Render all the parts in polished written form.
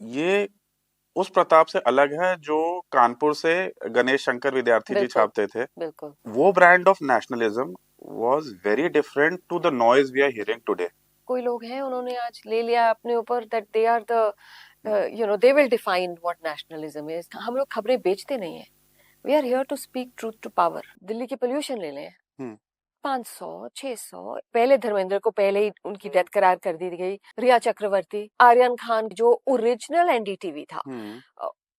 ये उस प्रताप से अलग है जो कानपुर से गणेश शंकर विद्यार्थी जी बिल्कुल छापते थे। बिल्कुल वो brand of nationalism was very different to the noise we are hearing today. कोई लोग हैं उन्होंने आज ले लिया अपने ऊपर that they are the they will define what nationalism is. हम लोग खबरें बेचते नहीं है, we are here to speak truth to power. Delhi की पोल्यूशन ले लें, 500 600, पहले धर्मेंद्र को पहले ही उनकी डेथ करार कर दी गई। रिया चक्रवर्ती, आर्यन खान जो ओरिजिनल एनडीटीवी था,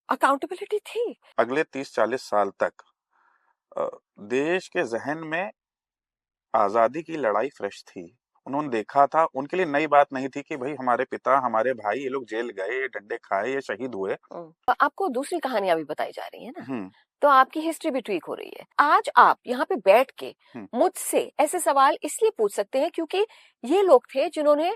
अकाउंटेबिलिटी थी। अगले 30-40 साल तक देश के जहन में आजादी की लड़ाई फ्रेश थी। उन्होंने देखा था, उनके लिए नई बात नहीं थी कि भाई हमारे पिता, हमारे भाई, ये लोग जेल गए, ये डंडे खाए, ये शहीद हुए। आपको दूसरी कहानियां भी बताई जा रही है ना, हम्म तो आपकी हिस्ट्री भी ट्वीक हो रही है। आज आप यहाँ पे बैठ के मुझसे ऐसे सवाल इसलिए पूछ सकते हैं क्योंकि ये लोग थे जिन्होंने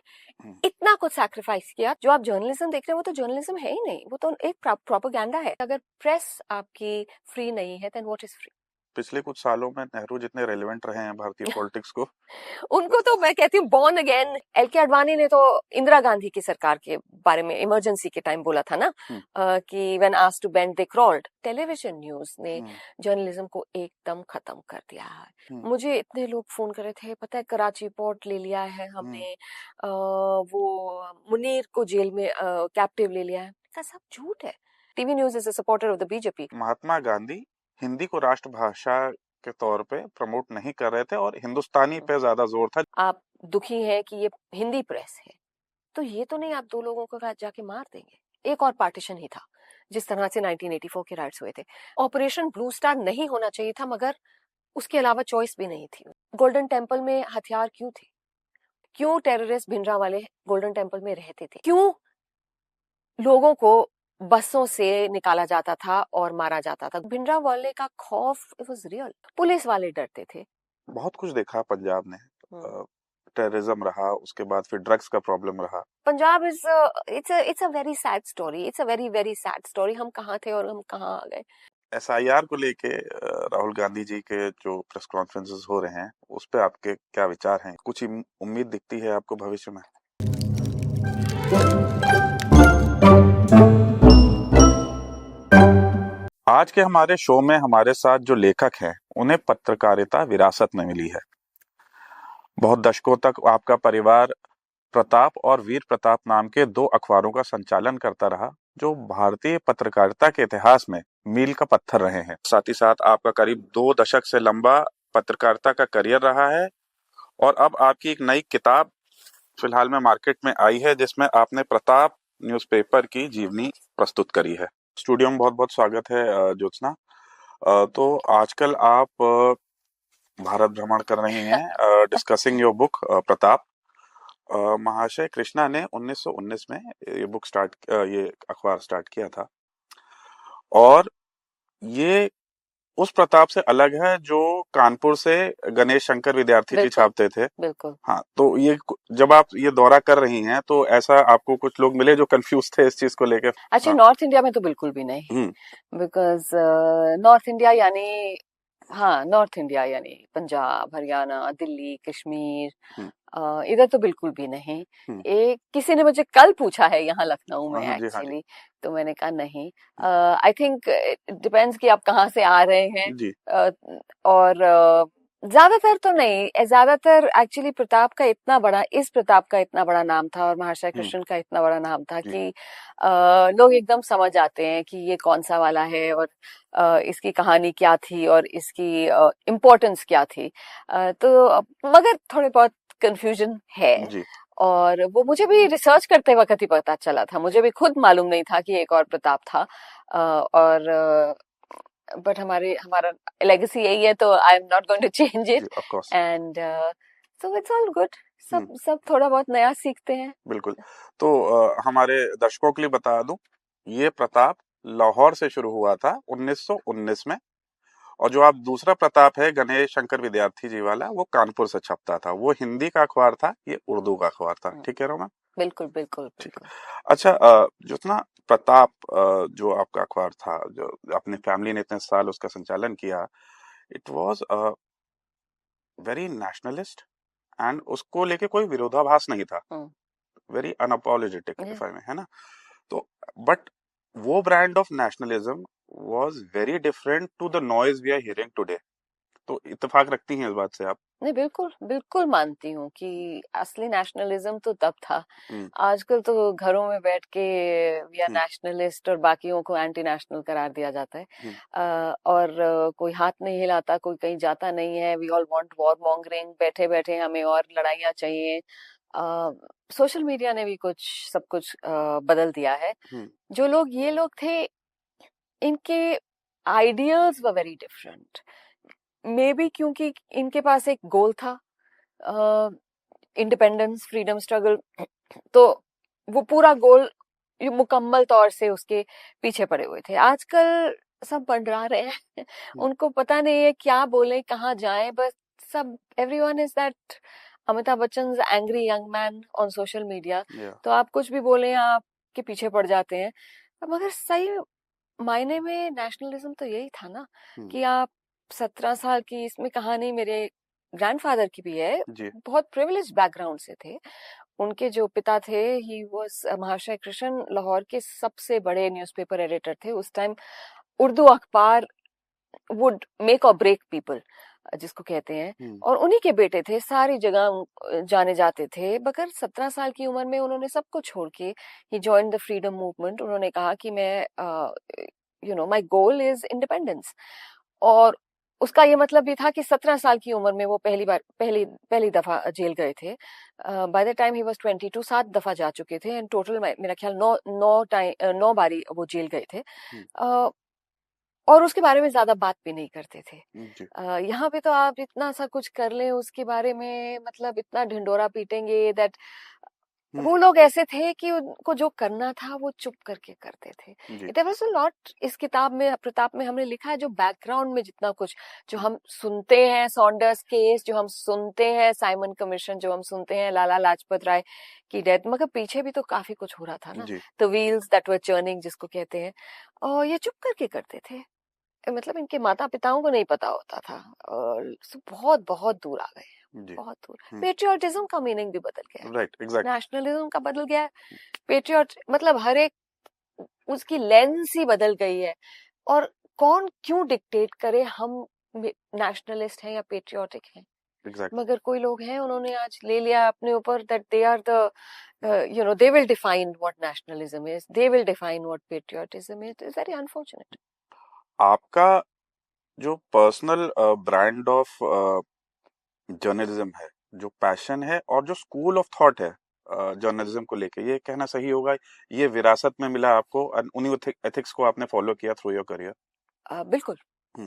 इतना कुछ सैक्रिफाइस किया। जो आप जर्नलिज्म देख रहे हैं वो तो जर्नलिज्म है ही नहीं, वो तो एक प्रोपेगेंडा है। अगर प्रेस आपकी फ्री नहीं है देन व्हाट इज फ्री? पिछले कुछ सालों में नेहरू जितने रेलेवेंट रहे हैं भारतीय पॉलिटिक्स को, उनको तो मैं कहती हूँ बॉर्न अगेन। एल.के. आडवाणी ने तो इंदिरा गांधी की सरकार के बारे में इमरजेंसी के टाइम बोला था ना, कि when asked to bend they crawled. Television news ने जर्नलिज्म को एकदम खत्म कर दिया है। मुझे इतने लोग फोन कर रहे थे, पता है कराची पोर्ट ले लिया है हमने, वो मुनीर को जेल में कैप्टिव ले लिया है। का सब झूठ है। TV news is a supporter of the BJP. Mahatma Gandhi Hindi को राष्ट्रभाषा के तौर पे प्रमोट नहीं कर रहे थे और हिंदुस्तानी पे ज्यादा जोर था। आप दुखी है कि ये हिंदी प्रेस है, तो ये तो नहीं आप दो लोगों को जाके मार देंगे। एक और पार्टीशन ही था जिस तरह से 1984 के राइट्स हुए थे। ऑपरेशन ब्लू स्टार नहीं होना चाहिए था, मगर उसके अलावा चॉइस भी नहीं थी। गोल्डन टेम्पल में हथियार क्यों थे? क्यों टेररिस्ट भिंडरा वाले गोल्डन टेम्पल में रहते थे? क्यों लोगों को बसों से निकाला जाता था और मारा जाता था? भिंडरा वाले का खौफ इट वाज रियल। पुलिस वाले डरते थे। बहुत कुछ देखा पंजाब ने, टेररिज्म रहा, उसके बाद फिर ड्रग्स का प्रॉब्लम रहा। Punjab is it's a very sad story. It's a very very sad story. हम कहाँ थे और हम कहाँ आ गए। एसआईआर को लेके राहुल गांधी जी के जो प्रेस कॉन्फ्रेंसेस हो रहे हैं, उस पे आपके क्या विचार हैं? कुछ उम्मीद दिखती है आपको भविष्य में? आज के हमारे शो में हमारे साथ जो लेखक हैं, उन्हें पत्रकारिता विरासत में मिली है। बहुत दशकों तक आपका परिवार प्रताप और वीर प्रताप नाम के 2 अखबारों का संचालन करता रहा, जो भारतीय पत्रकारिता के इतिहास में मील का पत्थर रहे हैं। साथ ही साथ आपका करीब 2 दशक से लंबा पत्रकारिता का करियर रहा है और अब आपकी एक नई किताब फिलहाल में मार्केट में आई है, जिसमें आपने प्रताप न्यूज़पेपर की जीवनी प्रस्तुत करी है। स्टूडियो में बहुत बहुत स्वागत है ज्योत्सना। तो आजकल आप भारत भ्रमण कर रही हैं, डिस्कसिंग योर बुक प्रताप। महाशय कृष्णा ने 1919 में ये अखबार स्टार्ट किया था और ये उस प्रताप से अलग है जो कानपुर से गणेश शंकर विद्यार्थी जी छापते थे। बिल्कुल। हाँ, तो ये जब आप ये दौरा कर रही हैं तो ऐसा आपको कुछ लोग मिले जो कंफ्यूज थे इस चीज को लेकर? अच्छा, नॉर्थ इंडिया में तो बिल्कुल भी नहीं, बिकॉज नॉर्थ इंडिया यानी, हाँ, नॉर्थ इंडिया यानी पंजाब, हरियाणा, दिल्ली, कश्मीर, इधर तो बिल्कुल भी नहीं। एक किसी ने मुझे कल पूछा है यहाँ लखनऊ में एक्चुअली, तो मैंने कहा नहीं। आई थिंक डिपेंड्स कि आप कहाँ से आ रहे हैं। और ज्यादातर तो नहीं, ज्यादातर एक्चुअली इस प्रताप का इतना बड़ा नाम था और महर्षि कृष्ण का इतना बड़ा नाम था कि लोग एकदम समझ जाते हैं कि ये कौन सा वाला है और इसकी कहानी क्या थी और इसकी इम्पोर्टेंस क्या थी। तो मगर थोड़े बहुत कंफ्यूजन है और वो मुझे भी रिसर्च करते वक्त ही पता चला था। मुझे भी खुद मालूम नहीं था कि एक और प्रताप था। और बट हमारा लेगेसी यही है, तो I am not going to change it and so it's all good. सब थोड़ा बहुत नया सीखते हैं। बिल्कुल। तो हमारे दर्शकों के लिए बता दूं, ये प्रताप लाहौर से शुरू हुआ था 1919 में, और जो आप दूसरा प्रताप है गणेश शंकर विद्यार्थी जी वाला, वो कानपुर से छपता था। वो हिंदी का अखबार था, ये उर्दू का अखबार था। ठीक है रोमा? बिल्कुल बिल्कुल ठीक है। अच्छा, जितना प्रताप जो आपका अखबार था, जो अपनी फैमिली ने इतने साल उसका संचालन किया, it was very nationalist and उसको लेके कोई विरोधाभास नहीं था, वेरी अनअपोलोजेटिक, है ना? तो बट वो brand of nationalism was very different to the noise we are hearing today. तो इत्तेफाक रखती हैं इस बात से आप? नहीं, बिल्कुल बिल्कुल मानती हूँ कि असली नेशनलिज्म तो तब था। आजकल तो घरों में बैठ के वी आर नेशनलिस्ट और बाकियों को एंटी नेशनल करार दिया जाता है। और कोई हाथ नहीं हिलाता, कोई कहीं जाता नहीं है। We all want war mongering, बैठे बैठे हमें और लड़ाइयाँ चाहिए। सोशल मीडिया ने भी सब कुछ बदल दिया है। जो लोग ये लोग थे, इनके ideals were very different. May be क्योंकि इनके पास एक गोल था, इंडिपेंडेंस, फ्रीडम स्ट्रगल, तो वो पूरा गोल मुकम्मल तौर से उसके पीछे पड़े हुए थे। आजकल सब बंडरा रहे हैं, उनको पता नहीं है क्या बोले, कहाँ जाएं, बस सब everyone is that Amitabh Bachchan angry young man on social media. तो आप कुछ भी बोले, आपके पीछे पड़ जाते हैं। मगर सही मायने में नेशनलिज्म तो यही था ना, कि आप 17 साल की, इसमें कहानी मेरे ग्रैंडफादर की भी है, बहुत प्रिविलेज बैकग्राउंड से थे। उनके जो पिता थे, ही वाज महाशय कृष्ण, लाहौर के सबसे बड़े न्यूज़पेपर एडिटर थे उस टाइम। उर्दू अखबार वुड मेक और ब्रेक पीपल, जिसको कहते हैं। और उन्हीं के बेटे थे, सारी जगह जाने जाते थे। मगर 17 साल की उम्र में उन्होंने सब कुछ छोड़ के ही जॉइन द फ्रीडम मूवमेंट। उन्होंने कहा कि मैं माय गोल इज इंडिपेंडेंस। और उसका ये मतलब भी था कि 17 साल की उम्र में वो पहली दफा जेल गए थे। By the time he was 22, 7 दफा जा चुके थे। एंड टोटल मेरा ख्याल 9 बारी वो जेल गए थे। और उसके बारे में ज्यादा बात भी नहीं करते थे। यहाँ पे तो आप इतना सा कुछ कर लें उसके बारे में, मतलब इतना ढिंडोरा पीटेंगे दैट वो लोग ऐसे थे कि उनको जो करना था वो चुप करके करते थे। It was a lot. इस किताब में, प्रताप में, हमने लिखा है जो बैकग्राउंड में जितना कुछ जो हम सुनते हैं, सॉन्डर्स केस जो हम सुनते हैं, साइमन कमीशन जो हम सुनते हैं, लाला लाजपत राय की डेथ, मगर पीछे भी तो काफी कुछ हो रहा था ना। The wheels that were churning, जिसको कहते हैं। और ये चुप करके करते थे। मतलब इनके माता पिताओं को नहीं पता होता था, और बहुत बहुत दूर आ गए, बहुत दूर। पेट्रियोटिज्म का मीनिंग भी बदल गया, राइट, एग्जैक्ट। नेशनलिज्म का बदल गया, पेट्रियोट मतलब हर एक उसकी लेंस ही बदल गई है। और कौन क्यों डिक्टेट करे हम नेशनलिस्ट हैं या पेट्रियोटिक हैं। मगर कोई लोग हैं, उन्होंने आज ले लिया अपने ऊपर that they are the they will define what nationalism is, they will define what patriotism is. It's very unfortunate. आपका जो पर्सनल ब्रांड ऑफ जर्नलिज्म है, जो पैशन है और जो स्कूल ऑफ थॉट है जर्नलिज्म को लेके, ये कहना सही होगा, ये विरासत में मिला आपको, उन्हीं एथिक्स को आपने फॉलो किया थ्रू योर करियर? बिल्कुल।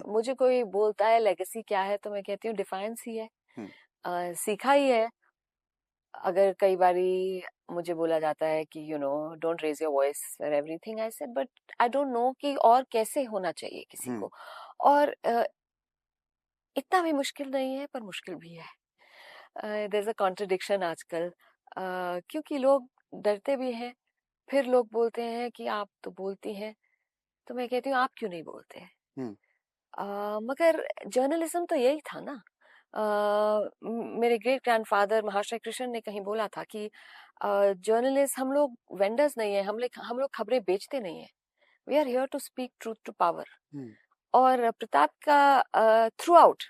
मुझे कोई बोलता है लेगेसी क्या है, तो मैं कहती हूँ डिफाइंस ही है, सीखा ही है। अगर कई बारी मुझे बोला जाता है कि don't raise your voice for everything, I said but I don't know कि और कैसे होना चाहिए किसी को। और इतना भी मुश्किल नहीं है, पर मुश्किल भी है। देयर इज अ कॉन्ट्रडिक्शन आजकल, क्योंकि लोग डरते भी हैं। फिर लोग बोलते हैं कि आप तो बोलती हैं, तो मैं कहती हूँ आप क्यों नहीं बोलते। मगर जर्नलिज्म तो यही था ना। मेरे ग्रेट ग्रैंडफादर महाशय कृष्ण ने कहीं बोला था कि जर्नलिस्ट, हम लोग वेंडर्स नहीं है, हम लोग खबरें बेचते नहीं है। We are here to speak truth to power. और प्रताप का थ्रू आउट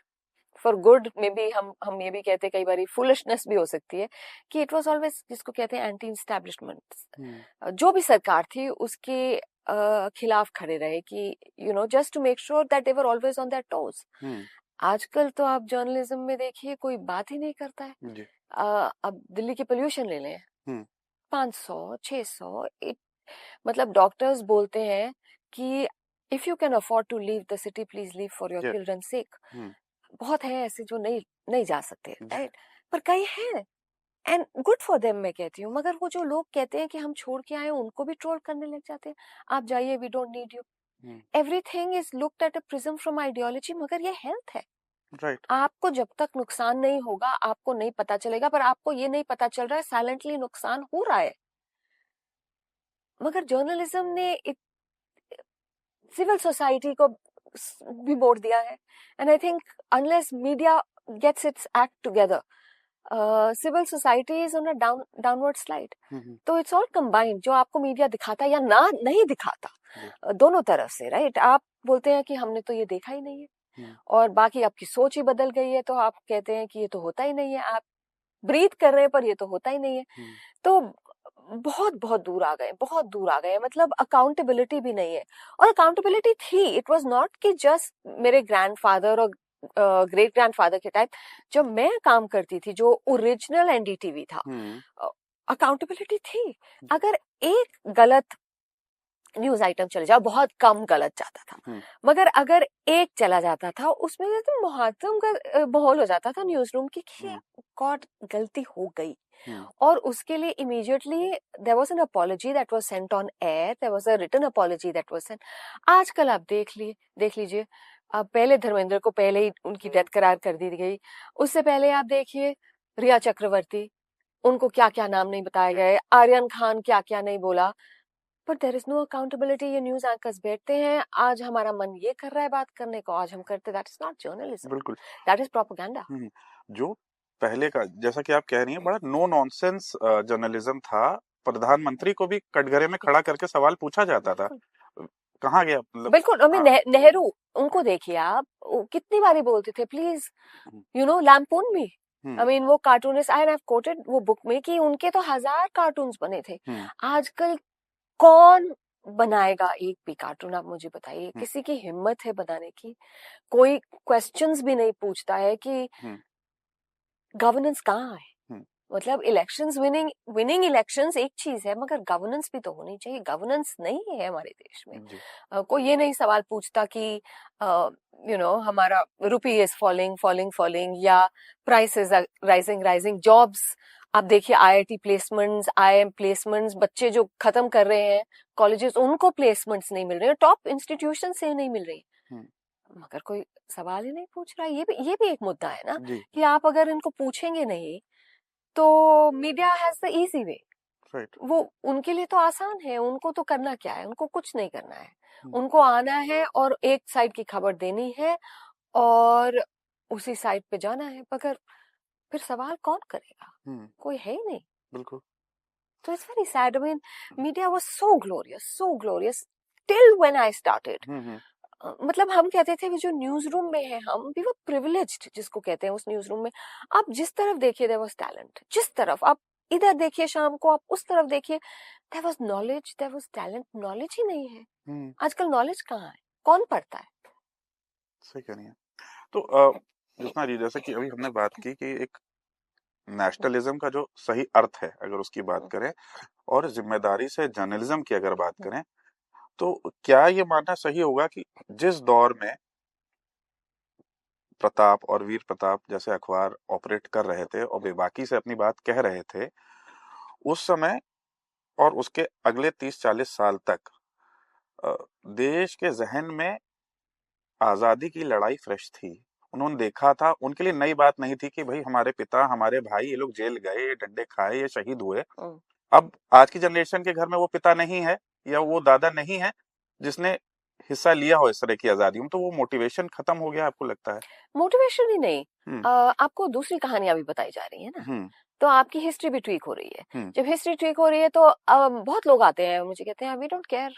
फॉर गुड में भी हम ये भी कहते, कई बार फुलिशनेस भी हो सकती है, कि इट वाज ऑलवेज, जिसको कहते हैं एंटी एस्टैब्लिशमेंट। जो भी सरकार थी उसके खिलाफ खड़े रहे, कि just to make sure that they were always on their toes. आजकल तो आप जर्नलिज्म में देखिए, कोई बात ही नहीं करता है। अब दिल्ली के पोल्यूशन ले लें, 500, 600, मतलब डॉक्टर्स बोलते हैं कि if you can afford to leave the city, please leave for your children sake. बहुत है ऐसे जो नहीं जा सकते, राइट, पर कई हैं, एंड गुड फॉर देम मैं कहती हूँ। मगर वो जो लोग कहते हैं कि हम छोड़ के आए, उनको भी ट्रोल करने लग जाते हैं। आप जाइए, we don't need you. Everything is looked at a prism from ideology. मगर ये हेल्थ है, राइट। आपको जब तक नुकसान नहीं होगा आपको नहीं पता चलेगा, पर आपको ये नहीं पता चल रहा है, साइलेंटली नुकसान हो रहा है। मगर जर्नलिज्म ने सिविल सोसाइटी को भी मोड़ दिया है। And I think unless media gets its act together, civil society is on a downward slide. तो इट्स ऑल कंबाइंड, जो आपको मीडिया दिखाता या ना नहीं दिखाता, दोनों तरफ से, राइट। आप बोलते हैं कि हमने तो ये देखा ही नहीं है, और बाकी आपकी सोच ही बदल गई है, तो आप कहते हैं कि ये तो होता ही नहीं है, आप ब्रीथ कर रहे हैं पर ये तो होता ही नहीं है। तो बहुत बहुत दूर आ गए, बहुत दूर आ गए, मतलब अकाउंटेबिलिटी भी नहीं है। और अकाउंटेबिलिटी थी, इट वाज नॉट कि जस्ट मेरे ग्रैंडफादर और ग्रेट ग्रैंडफादर के टाइम, जब मैं काम करती थी, जो ओरिजिनल एनडीटीवी था, अकाउंटेबिलिटी थी। अगर एक गलत न्यूज आइटम चले जाओ, बहुत कम गलत जाता था, मगर अगर एक चला जाता था उसमें तो मुहातम का माहौल हो जाता था न्यूज रूम की कि गॉड गलती हो गई, और उसके लिए immediately there was an apology that was sent on air, there was a written apology that was sent. आजकल आप देख लीजिए, अब पहले धर्मेंद्र को पहले ही उनकी डेथ करार कर दी गई, उससे पहले आप देखिए रिया चक्रवर्ती, उनको क्या क्या नाम नहीं बताए गए, आर्यन खान क्या क्या नहीं बोला, but there is no accountability. ये न्यूज एंकर्स बैठते हैं, आज हमारा मन ये कर रहा है बात करने को, आज हम करते, दैट इज नॉट जर्नलिज्म, बिल्कुल, दैट इज प्रोपेगेंडा। जो पहले का, जैसा कि आप कह रही हैं, बड़ा नो नॉनसेंस जर्नलिज्म था। प्रधानमंत्री को भी कटघरे में खड़ा करके सवाल पूछा जाता था, कहाँ गया, मतलब बिल्कुल। नेहरू, उनको देखिए आप, कितनी बारी बोलते थे please you know lampoon me. I mean वो कार्टूनिस्ट, आई हैव कोटेड वो बुक में कि उनके तो 1000 कार्टून्स बने थे। आजकल कौन बनाएगा एक भी कार्टून, आप मुझे बताइए, किसी की हिम्मत है बनाने की? कोई क्वेश्चंस भी नहीं पूछता है कि गवर्नेंस कहाँ है। मतलब इलेक्शंस, विनिंग इलेक्शंस एक चीज है, मगर गवर्नेंस भी तो होनी चाहिए। गवर्नेंस नहीं है हमारे देश में। कोई ये नहीं सवाल पूछता कि हमारा रुपी इज फॉलिंग या प्राइस इज राइजिंग। जॉब्स आप देखिए, आईआईटी प्लेसमेंट्स, आईएम प्लेसमेंट्स, बच्चे जो खत्म कर रहे हैं कॉलेजेस, उनको प्लेसमेंट्स नहीं मिल रहे, टॉप इंस्टीट्यूशन से नहीं मिल रही, मगर कोई सवाल ही नहीं पूछ रहा है। ये भी एक मुद्दा है ना, कि आप अगर इनको पूछेंगे नहीं तो media has the easy way, वो उनके लिए तो आसान है, उनको तो करना क्या है, उनको कुछ नहीं करना है, उनको आना है और एक साइड की खबर देनी है और उसी साइड पे जाना है, मगर फिर सवाल कौन करेगा? कोई है ही नहीं। बिल्कुल। तो it's very sad. I mean media was so glorious till when I started. मतलब हम कहते थे जो न्यूज रूम में है, हम भी वो प्रिविलेज्ड जिसको कहते हैं, उस न्यूज रूम में आप जिस तरफ देखिए देयर वाज टैलेंट, जिस तरफ आप इधर देखिए शाम को, आप उस तरफ देखिए, there was knowledge, there was talent. Knowledge ही नहीं है आजकल। नॉलेज कहाँ है? कौन पढ़ता है? सही कह रही हैं। तो ज्योत्सना जी, जैसे कि अभी हमने बात की कि एक नेशनलिज्म का जो सही अर्थ है, अगर उसकी बात करें, और जिम्मेदारी से जर्नलिज्म की अगर बात करें, तो क्या ये मानना सही होगा कि जिस दौर में प्रताप और वीर प्रताप जैसे अखबार ऑपरेट कर रहे थे और बेबाकी से अपनी बात कह रहे थे, उस समय और उसके अगले 30-40 साल तक देश के जहन में आजादी की लड़ाई फ्रेश थी। उन्होंने देखा था, उनके लिए नई बात नहीं थी कि भाई हमारे पिता, हमारे भाई, ये लोग जेल गए, ये डंडे खाए, ये शहीद हुए। अब आज की जनरेशन के घर में वो पिता नहीं है या वो दादा नहीं है जिसने हिस्सा लिया हो इस तरह की आजादी में, तो वो मोटिवेशन खत्म हो गया, आपको लगता है? मोटिवेशन ही नहीं, आपको दूसरी कहानियां भी बताई जा रही है ना, तो आपकी हिस्ट्री भी ट्वीक हो रही है। जब हिस्ट्री ट्वीक हो रही है तो बहुत लोग आते हैं मुझे कहते हैं वी डोंट केयर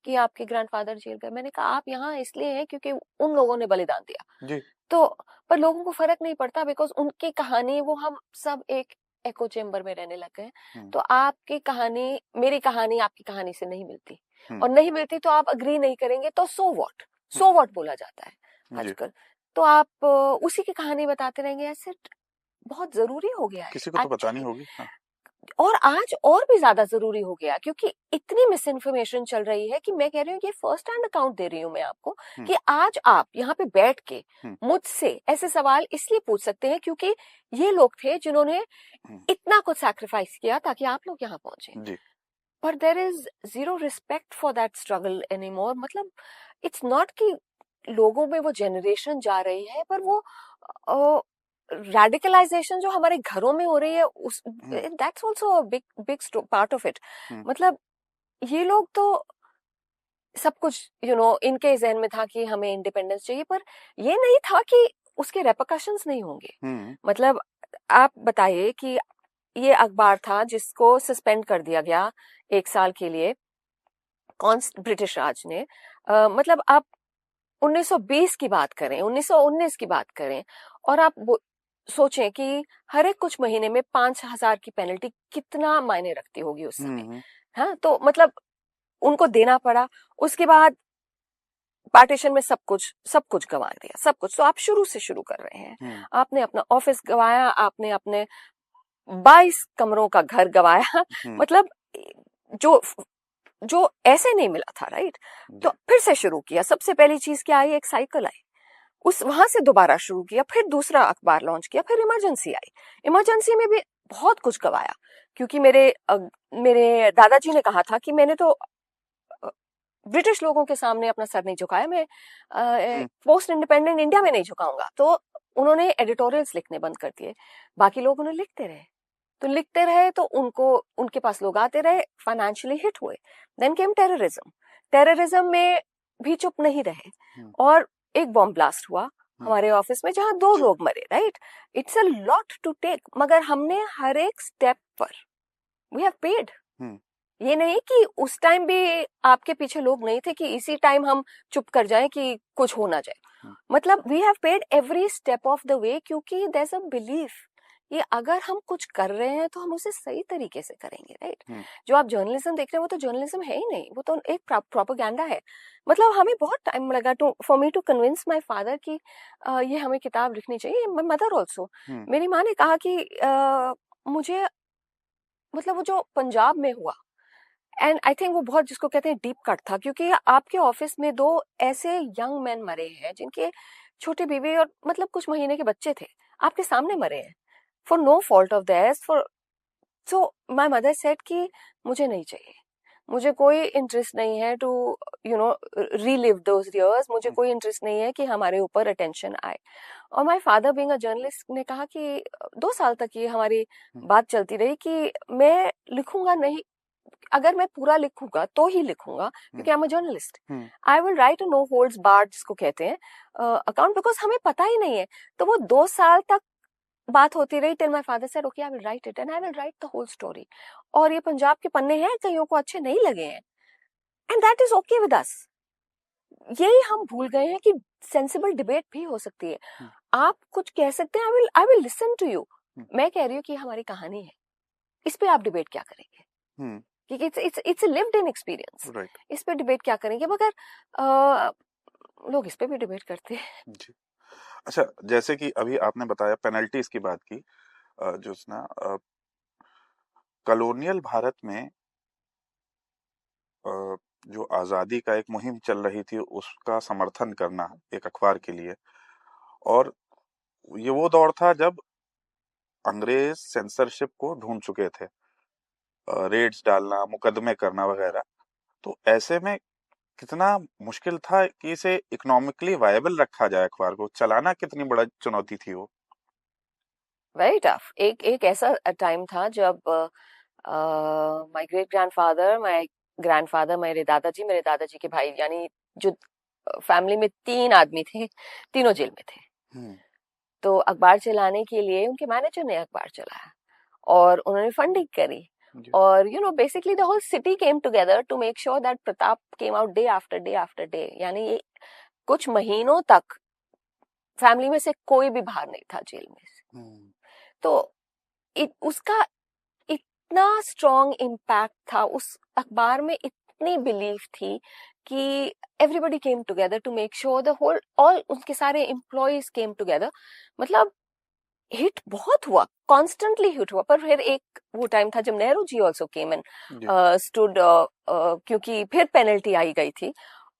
कि आपके ग्रैंडफादर जेल गए। मैंने कहा आप यहाँ इसलिए हैं क्योंकि उन लोगों ने बलिदान दिया जी। तो, पर लोगों को फर्क नहीं पड़ता, बिकॉज उनकी कहानी, वो हम सब एक एको चेम्बर में रहने लग गए। तो आपकी कहानी, मेरी कहानी आपकी कहानी से नहीं मिलती, और नहीं मिलती तो आप अग्री नहीं करेंगे, तो सो व्हाट बोला जाता है आजकल। तो आप उसी की कहानी बताते रहेंगे, ऐसे बहुत जरूरी हो गया है, किसी को तो बतानी होगी। हाँ। और आज और भी ज्यादा जरूरी हो गया, क्योंकि इतनी मिस इन्फॉर्मेशन चल रही है कि मैं कह रही हूँ, ये फर्स्ट हैंड अकाउंट दे रही हूँ मैं आपको, कि आज आप यहाँ पे बैठ के मुझसे ऐसे सवाल इसलिए पूछ सकते हैं क्योंकि ये लोग थे जिन्होंने इतना कुछ सैक्रिफाइस किया ताकि आप लोग यहाँ पहुंचे। पर there is zero respect for that struggle anymore. मतलब इट्स नॉट कि लोगों में वो जेनरेशन जा रही है, पर वो रेडिकलाइजेशन जो हमारे घरों में हो रही है, उस that's also big part of it. मतलब ये लोग तो सब कुछ इनके जहन में था कि हमें इंडिपेंडेंस चाहिए, पर ये नहीं था कि उसके रेपरकशंस नहीं होंगे। मतलब आप बताइए कि ये अखबार था जिसको सस्पेंड कर दिया गया 1 साल के लिए, कौन ब्रिटिश राज ने। मतलब आप 1920 की बात करें, 1919 की बात करें, और आप सोचें कि हर एक कुछ महीने में 5,000 की पेनल्टी कितना मायने रखती होगी उस समय। हाँ, तो मतलब उनको देना पड़ा। उसके बाद पार्टीशन में सब कुछ गंवा दिया, सब कुछ। तो आप शुरू से शुरू कर रहे हैं। आपने अपना ऑफिस गंवाया, आपने अपने 22 कमरों का घर गंवाया। मतलब जो जो ऐसे नहीं मिला था, राइट। तो फिर से शुरू किया। सबसे पहली चीज क्या आई? एक साइकिल आई। उस वहां से दोबारा शुरू किया, फिर दूसरा अखबार लॉन्च किया, फिर इमरजेंसी आई। इमरजेंसी में भी बहुत कुछ गवाया, क्योंकि मेरे दादाजी ने कहा था कि मैंने तो ब्रिटिश लोगों के सामने अपना सर नहीं झुकाया, मैं पोस्ट इंडिपेंडेंट इंडिया में नहीं झुकाऊंगा। तो उन्होंने एडिटोरियल्स लिखने बंद कर दिए। बाकी लोग उन्हें लिखते रहे, तो लिखते रहे, तो उनके पास लोग आते रहे, फाइनेंशियली हिट हुए। Then came terrorism. टेररिज्म में भी चुप नहीं रहे, और एक बॉम्ब ब्लास्ट हुआ हमारे ऑफिस में, जहां 2 लोग मरे, right. It's a lot to take, मगर हमने हर एक स्टेप पर वी हैव पेड। ये नहीं कि उस टाइम भी आपके पीछे लोग नहीं थे कि इसी टाइम हम चुप कर जाएं कि कुछ हो ना जाए। मतलब we have paid every step of the way, क्योंकि देयर इज अ बिलीफ ये अगर हम कुछ कर रहे हैं तो हम उसे सही तरीके से करेंगे, राइट। जो आप जर्नलिज्म देख रहे हैं वो तो जर्नलिज्म है ही नहीं, वो तो एक प्रोपेगेंडा है। मतलब हमें बहुत टाइम लगा for me to convince my father कि ये हमें किताब लिखनी चाहिए। माय मदर आल्सो, मेरी माँ ने कहा कि मुझे, मतलब वो जो पंजाब में हुआ, एंड आई थिंक वो बहुत, जिसको कहते हैं, डीप कट था, क्योंकि आपके ऑफिस में 2 ऐसे यंग मैन मरे हैं जिनके छोटे बीवी और मतलब कुछ महीने के बच्चे थे, आपके सामने मरे हैं, for no fault of theirs, for. So my mother said कि मुझे नहीं चाहिए, मुझे कोई इंटरेस्ट नहीं है टू रीलिव दोज इयर्स, मुझे कोई इंटरेस्ट नहीं है कि हमारे ऊपर अटेंशन आए। और my father being a journalist ने कहा कि 2 साल तक ये हमारी बात चलती रही कि मैं लिखूंगा नहीं, अगर मैं पूरा लिखूंगा तो ही लिखूंगा, क्योंकि I am a journalist. I will write a no holds barred, जिसको कहते हैं, अकाउंट, बिकॉज हमें पता ही नहीं है। तो वो 2 साल तक बात होती रही, till my father said okay I will write it, and I will write the whole story. और ये पंजाब के पन्ने हैं, कईयों को अच्छे नहीं लगे हैं, and that is okay with us. यही हम भूल गए हैं कि सेंसिबल डिबेट भी हो सकती है। आप कुछ कह सकते हैं, I will listen to you. मैं कह रही हूँ कि हमारी कहानी है, इस पे आप डिबेट क्या करेंगे? क्योंकि it's a lived in experience, इस पे डिबेट क्या करेंगे? मगर लोग इस पे भी डिबेट करते हैं जी। अच्छा, जैसे कि अभी आपने बताया पेनल्टीज की बात की, जो ना कॉलोनियल भारत में जो आजादी का एक मुहिम चल रही थी उसका समर्थन करना एक अखबार के लिए, और ये वो दौर था जब अंग्रेज सेंसरशिप को ढूंढ चुके थे, रेड्स डालना, मुकदमे करना वगैरह। तो ऐसे में कितना मुश्किल था कि इसे इकोनॉमिकली वायबल रखा जाए, अखबार को चलाना कितनी बड़ा चुनौती थी वो। Very tough. एक ऐसा टाइम था जब माय ग्रेट ग्रैंडफादर, मेरे दादाजी के भाई, यानी जो फैमिली में 3 आदमी थे, तीनों जेल में थे। तो अखबार चलाने के लिए उनके मैनेजर ने अखबार चलाया, और उन्होंने फंडिंग करी, और basically the whole city came together to make sure that Pratap came out day after day after day. यानी कुछ महीनों तक फैमिली में से कोई भी बाहर नहीं था जेल में। तो उसका इतना स्ट्रॉन्ग इम्पैक्ट था, उस अखबार में इतनी बिलीफ थी कि everybody came together to make sure the whole, all उनके सारे एम्प्लॉयज केम टुगेदर। मतलब हिट बहुत हुआ, कॉन्स्टेंटली हिट हुआ। पर फिर एक वो टाइम था जब Nehru ji also came and stood, क्योंकि फिर पेनल्टी आई गई थी।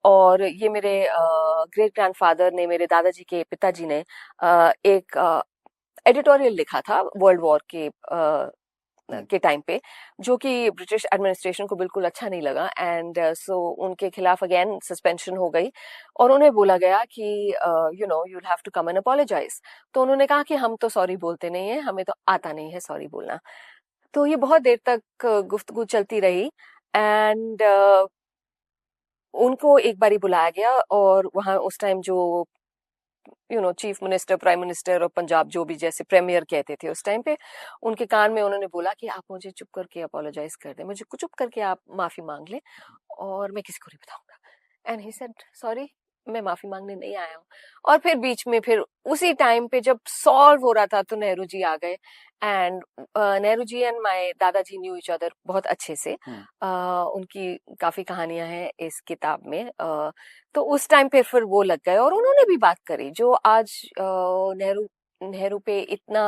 और ये मेरे ग्रेट ग्रैंडफादर ने, मेरे दादाजी के पिताजी ने एक एडिटोरियल लिखा था वर्ल्ड वॉर के टाइम पे, जो कि ब्रिटिश एडमिनिस्ट्रेशन को बिल्कुल अच्छा नहीं लगा, एंड सो उनके खिलाफ अगेन सस्पेंशन हो गई, और उन्हें बोला गया कि you will have to come and apologise. तो उन्होंने कहा कि हम तो सॉरी बोलते नहीं है, हमें तो आता नहीं है सॉरी बोलना। तो ये बहुत देर तक गुफ्तगू चलती रही, एंड उनको एक बारी बुलाया गया, और वहां उस टाइम जो चीफ मिनिस्टर, प्राइम मिनिस्टर और पंजाब जो भी जैसे प्रीमियर कहते थे उस टाइम पे, उनके कान में उन्होंने बोला कि आप मुझे चुप करके अपोलोजाइज कर दें, मुझे चुप करके आप माफी मांग लें और मैं किसी को नहीं बताऊंगा। एंड ही सेड सॉरी, मैं माफी मांगने नहीं आया हूँ। और फिर बीच में फिर उसी टाइम पे जब सॉल्व हो रहा था तो नेहरू जी आ गए, and Nehru ji and my दादाजी न्यू ईच अदर बहुत अच्छे से। उनकी काफी कहानियां हैं इस किताब में। तो उस टाइम पे फिर वो लग गए और उन्होंने भी बात करी जो आज नेहरू नेहरू पे इतना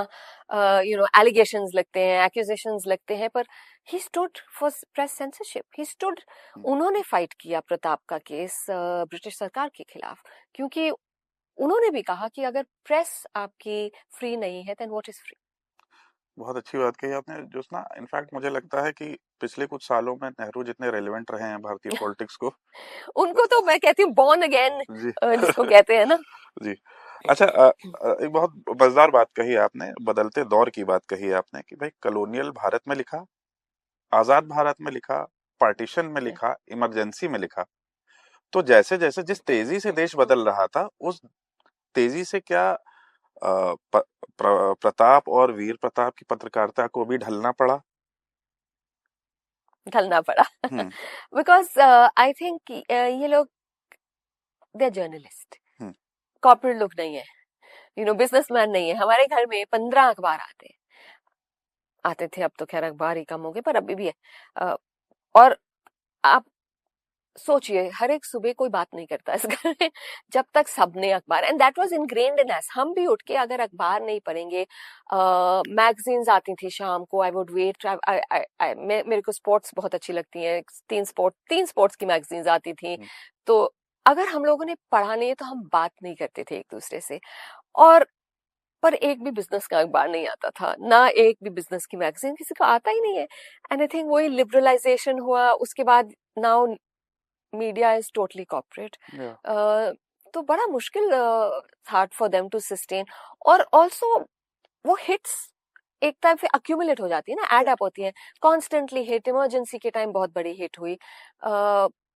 एलिगेशंस लगते हैं, एक्यूजेशंस लगते हैं, पर he stood for press censorship, he stood. उन्होंने फाइट किया प्रताप का केस ब्रिटिश सरकार के खिलाफ, क्योंकि उन्होंने भी कहा कि अगर प्रेस आपकी फ्री नहीं है देन व्हाट इज फ्री। बहुत अच्छी बात कही आपने ज्योत्सना। इनफैक्ट मुझे लगता है कि पिछले कुछ सालों में नेहरू जितने रेलेवेंट रहे हैं भारतीय पॉलिटिक्स को, उनको तो मैं कहती हूँ बॉर्न अगेन जी जिसको कहते हैं ना। जी। अच्छा, एक बहुत मजेदार बात कही आपने, बदलते दौर की बात कही आपने कि भाई कॉलोनियल भारत में लिखा, आजाद भारत में लिखा, पार्टीशन में लिखा, इमरजेंसी में लिखा। तो जैसे जैसे जिस तेजी से देश बदल रहा था, उस तेजी से क्या प्रताप और वीर प्रताप की पत्रकारिता को भी ढलना पड़ा? ढलना पड़ा हम्म बिकॉज आई थिंक ये लोग they are journalist, hmm corporate लोग नहीं है, बिजनेसमैन नहीं है। हमारे घर में 15 अखबार आते थे, अब तो खैर अखबार ही कम हो गए, पर अभी भी है। और आप सोचिए हर एक सुबह कोई बात नहीं करता इस घर में जब तक सबने अखबार, and that was ingrained in us. हम भी उठ के अगर अखबार नहीं पढ़ेंगे, मैगजीन्स आती थी शाम को, आई वुड वेट, मेरे को स्पोर्ट्स बहुत अच्छी लगती है, तीन स्पोर्ट्स की मैगजीन्स आती थी। तो अगर हम लोगों ने पढ़ा नहीं है तो हम बात नहीं करते थे एक दूसरे से। और पर एक भी बिजनेस का अखबार नहीं आता था, ना एक भी बिजनेस की मैगजीन किसी को आता ही नहीं है। एंड आई थिंक वही लिबरलाइजेशन हुआ उसके बाद, now media is totally corporate. तो बड़ा मुश्किल था फॉर देम टू सस्टेन। और ऑल्सो वो हिट्स एक टाइम पे अक्यूमुलेट हो जाती है ना, एड अप होती है, कॉन्स्टेंटली हिट। इमरजेंसी के टाइम बहुत बड़ी हिट हुई,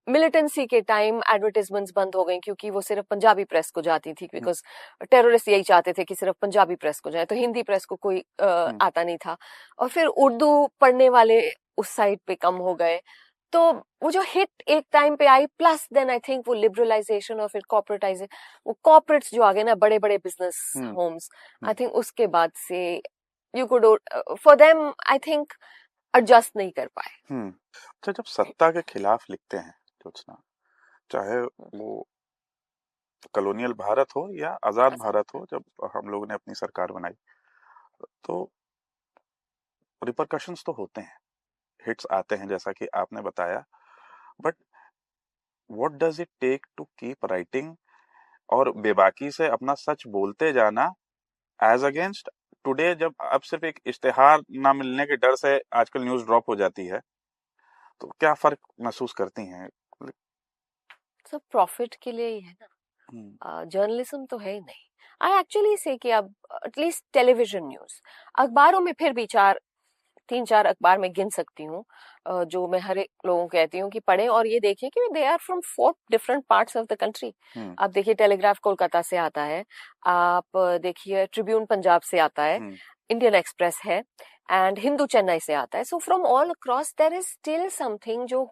मिलिटेंसी के टाइम एडवर्टाइजमेंट्स बंद हो गई क्योंकि वो सिर्फ पंजाबी प्रेस को जाती थी, बिकॉज टेररिस्ट यही चाहते थे कि सिर्फ पंजाबी प्रेस को जाए, तो हिंदी प्रेस को कोई आता नहीं था। और फिर उर्दू पढ़ने वाले उस साइड पे कम हो गए। तो वो जो हिट एक टाइम पे आई, प्लस देन आई थिंक वो लिबरलाइजेशन और फिर कॉर्पोरेटाइजेशन, वो कॉर्पोरेट्स जो आ गए ना, बड़े बड़े बिजनेस होम्स, आई थिंक उसके बाद से you could for them I think adjust नहीं कर पाए। अच्छा, जब सत्ता के खिलाफ लिखते हैं ज्योत्सना, चाहे वो कॉलोनियल भारत हो या आजाद भारत हो, जब हम लोगों ने अपनी सरकार बनाई तो रिपरकशंस तो होते हैं, हिट्स आते हैं जैसा कि आपने बताया, but what does it take to keep writing और बेबाकी से अपना सच बोलते जाना, एज अगेंस्ट टुडे जब अब सिर्फ एक इश्तेहार ना मिलने के डर से आजकल न्यूज ड्रॉप हो जाती है, तो क्या फर्क महसूस करती हैं? सब प्रॉफिट के लिए ही है ना, जर्नलिज्म तो है ही नहीं। आई एक्चुअली से कि अब एटलीस्ट टेलीविजन न्यूज, अखबारों में फिर भी 3-4 अखबार मैं गिन सकती हूँ जो मैं हर एक लोगों को कहती हूँ कि पढ़ें और ये देखिए कि they are from 4 different parts of the country. आप देखिए टेलीग्राफ कोलकाता से आता है, आप देखिए ट्रिब्यून पंजाब से आता है, इंडियन एक्सप्रेस है, एंड हिंदू चेन्नई से आता है। So from all across there is still something जो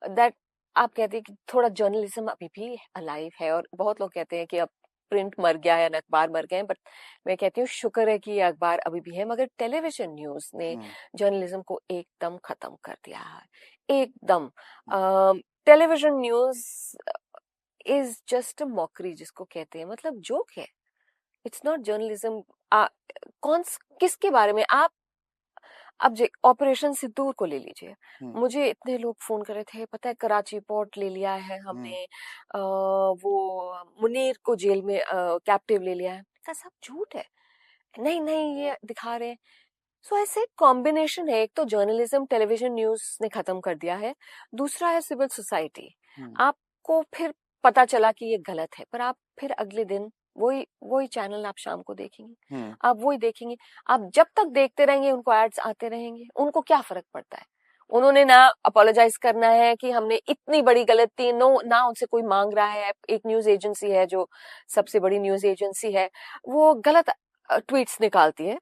दैट आप कहते हैं कि थोड़ा जर्नलिज्म अभी भी अलाइव है। और बहुत लोग कहते हैं कि अब प्रिंट मर गया है, अखबार मर गए हैं, बट मैं कहती हूँ शुक्र है कि ये अखबार अभी भी है। मगर टेलीविजन न्यूज ने जर्नलिज्म को एकदम खत्म कर दिया है, एकदम। Television news is just a mockery जिसको कहते हैं, मतलब जोक है, इट्स नॉट जर्नलिज्म। कौन किसके बारे में आप अब ऑपरेशन सिंदूर को ले लीजिए, मुझे इतने लोग फोन कर रहे थे, पता है कराची पोर्ट ले लिया है हमने, वो मुनीर को जेल में कैप्टिव ले लिया है, का सब झूठ है। नहीं नहीं ये दिखा रहे हैं। सो ऐसे कॉम्बिनेशन है, एक तो जर्नलिज्म टेलीविजन न्यूज ने खत्म कर दिया है, दूसरा है सिविल सोसाइटी। आपको फिर पता चला कि ये गलत है, पर आप फिर अगले दिन वही चैनल आप शाम को देखेंगे, आप वही देखेंगे, आप जब तक देखते रहेंगे उनको एड्स आते रहेंगे, उनको क्या फर्क पड़ता है, उन्होंने ना अपोलोजाइज करना है कि हमने इतनी बड़ी गलती, नो ना उनसे कोई मांग रहा है। एक न्यूज एजेंसी है जो सबसे बड़ी न्यूज एजेंसी है, वो गलत ट्वीट्स निकालती है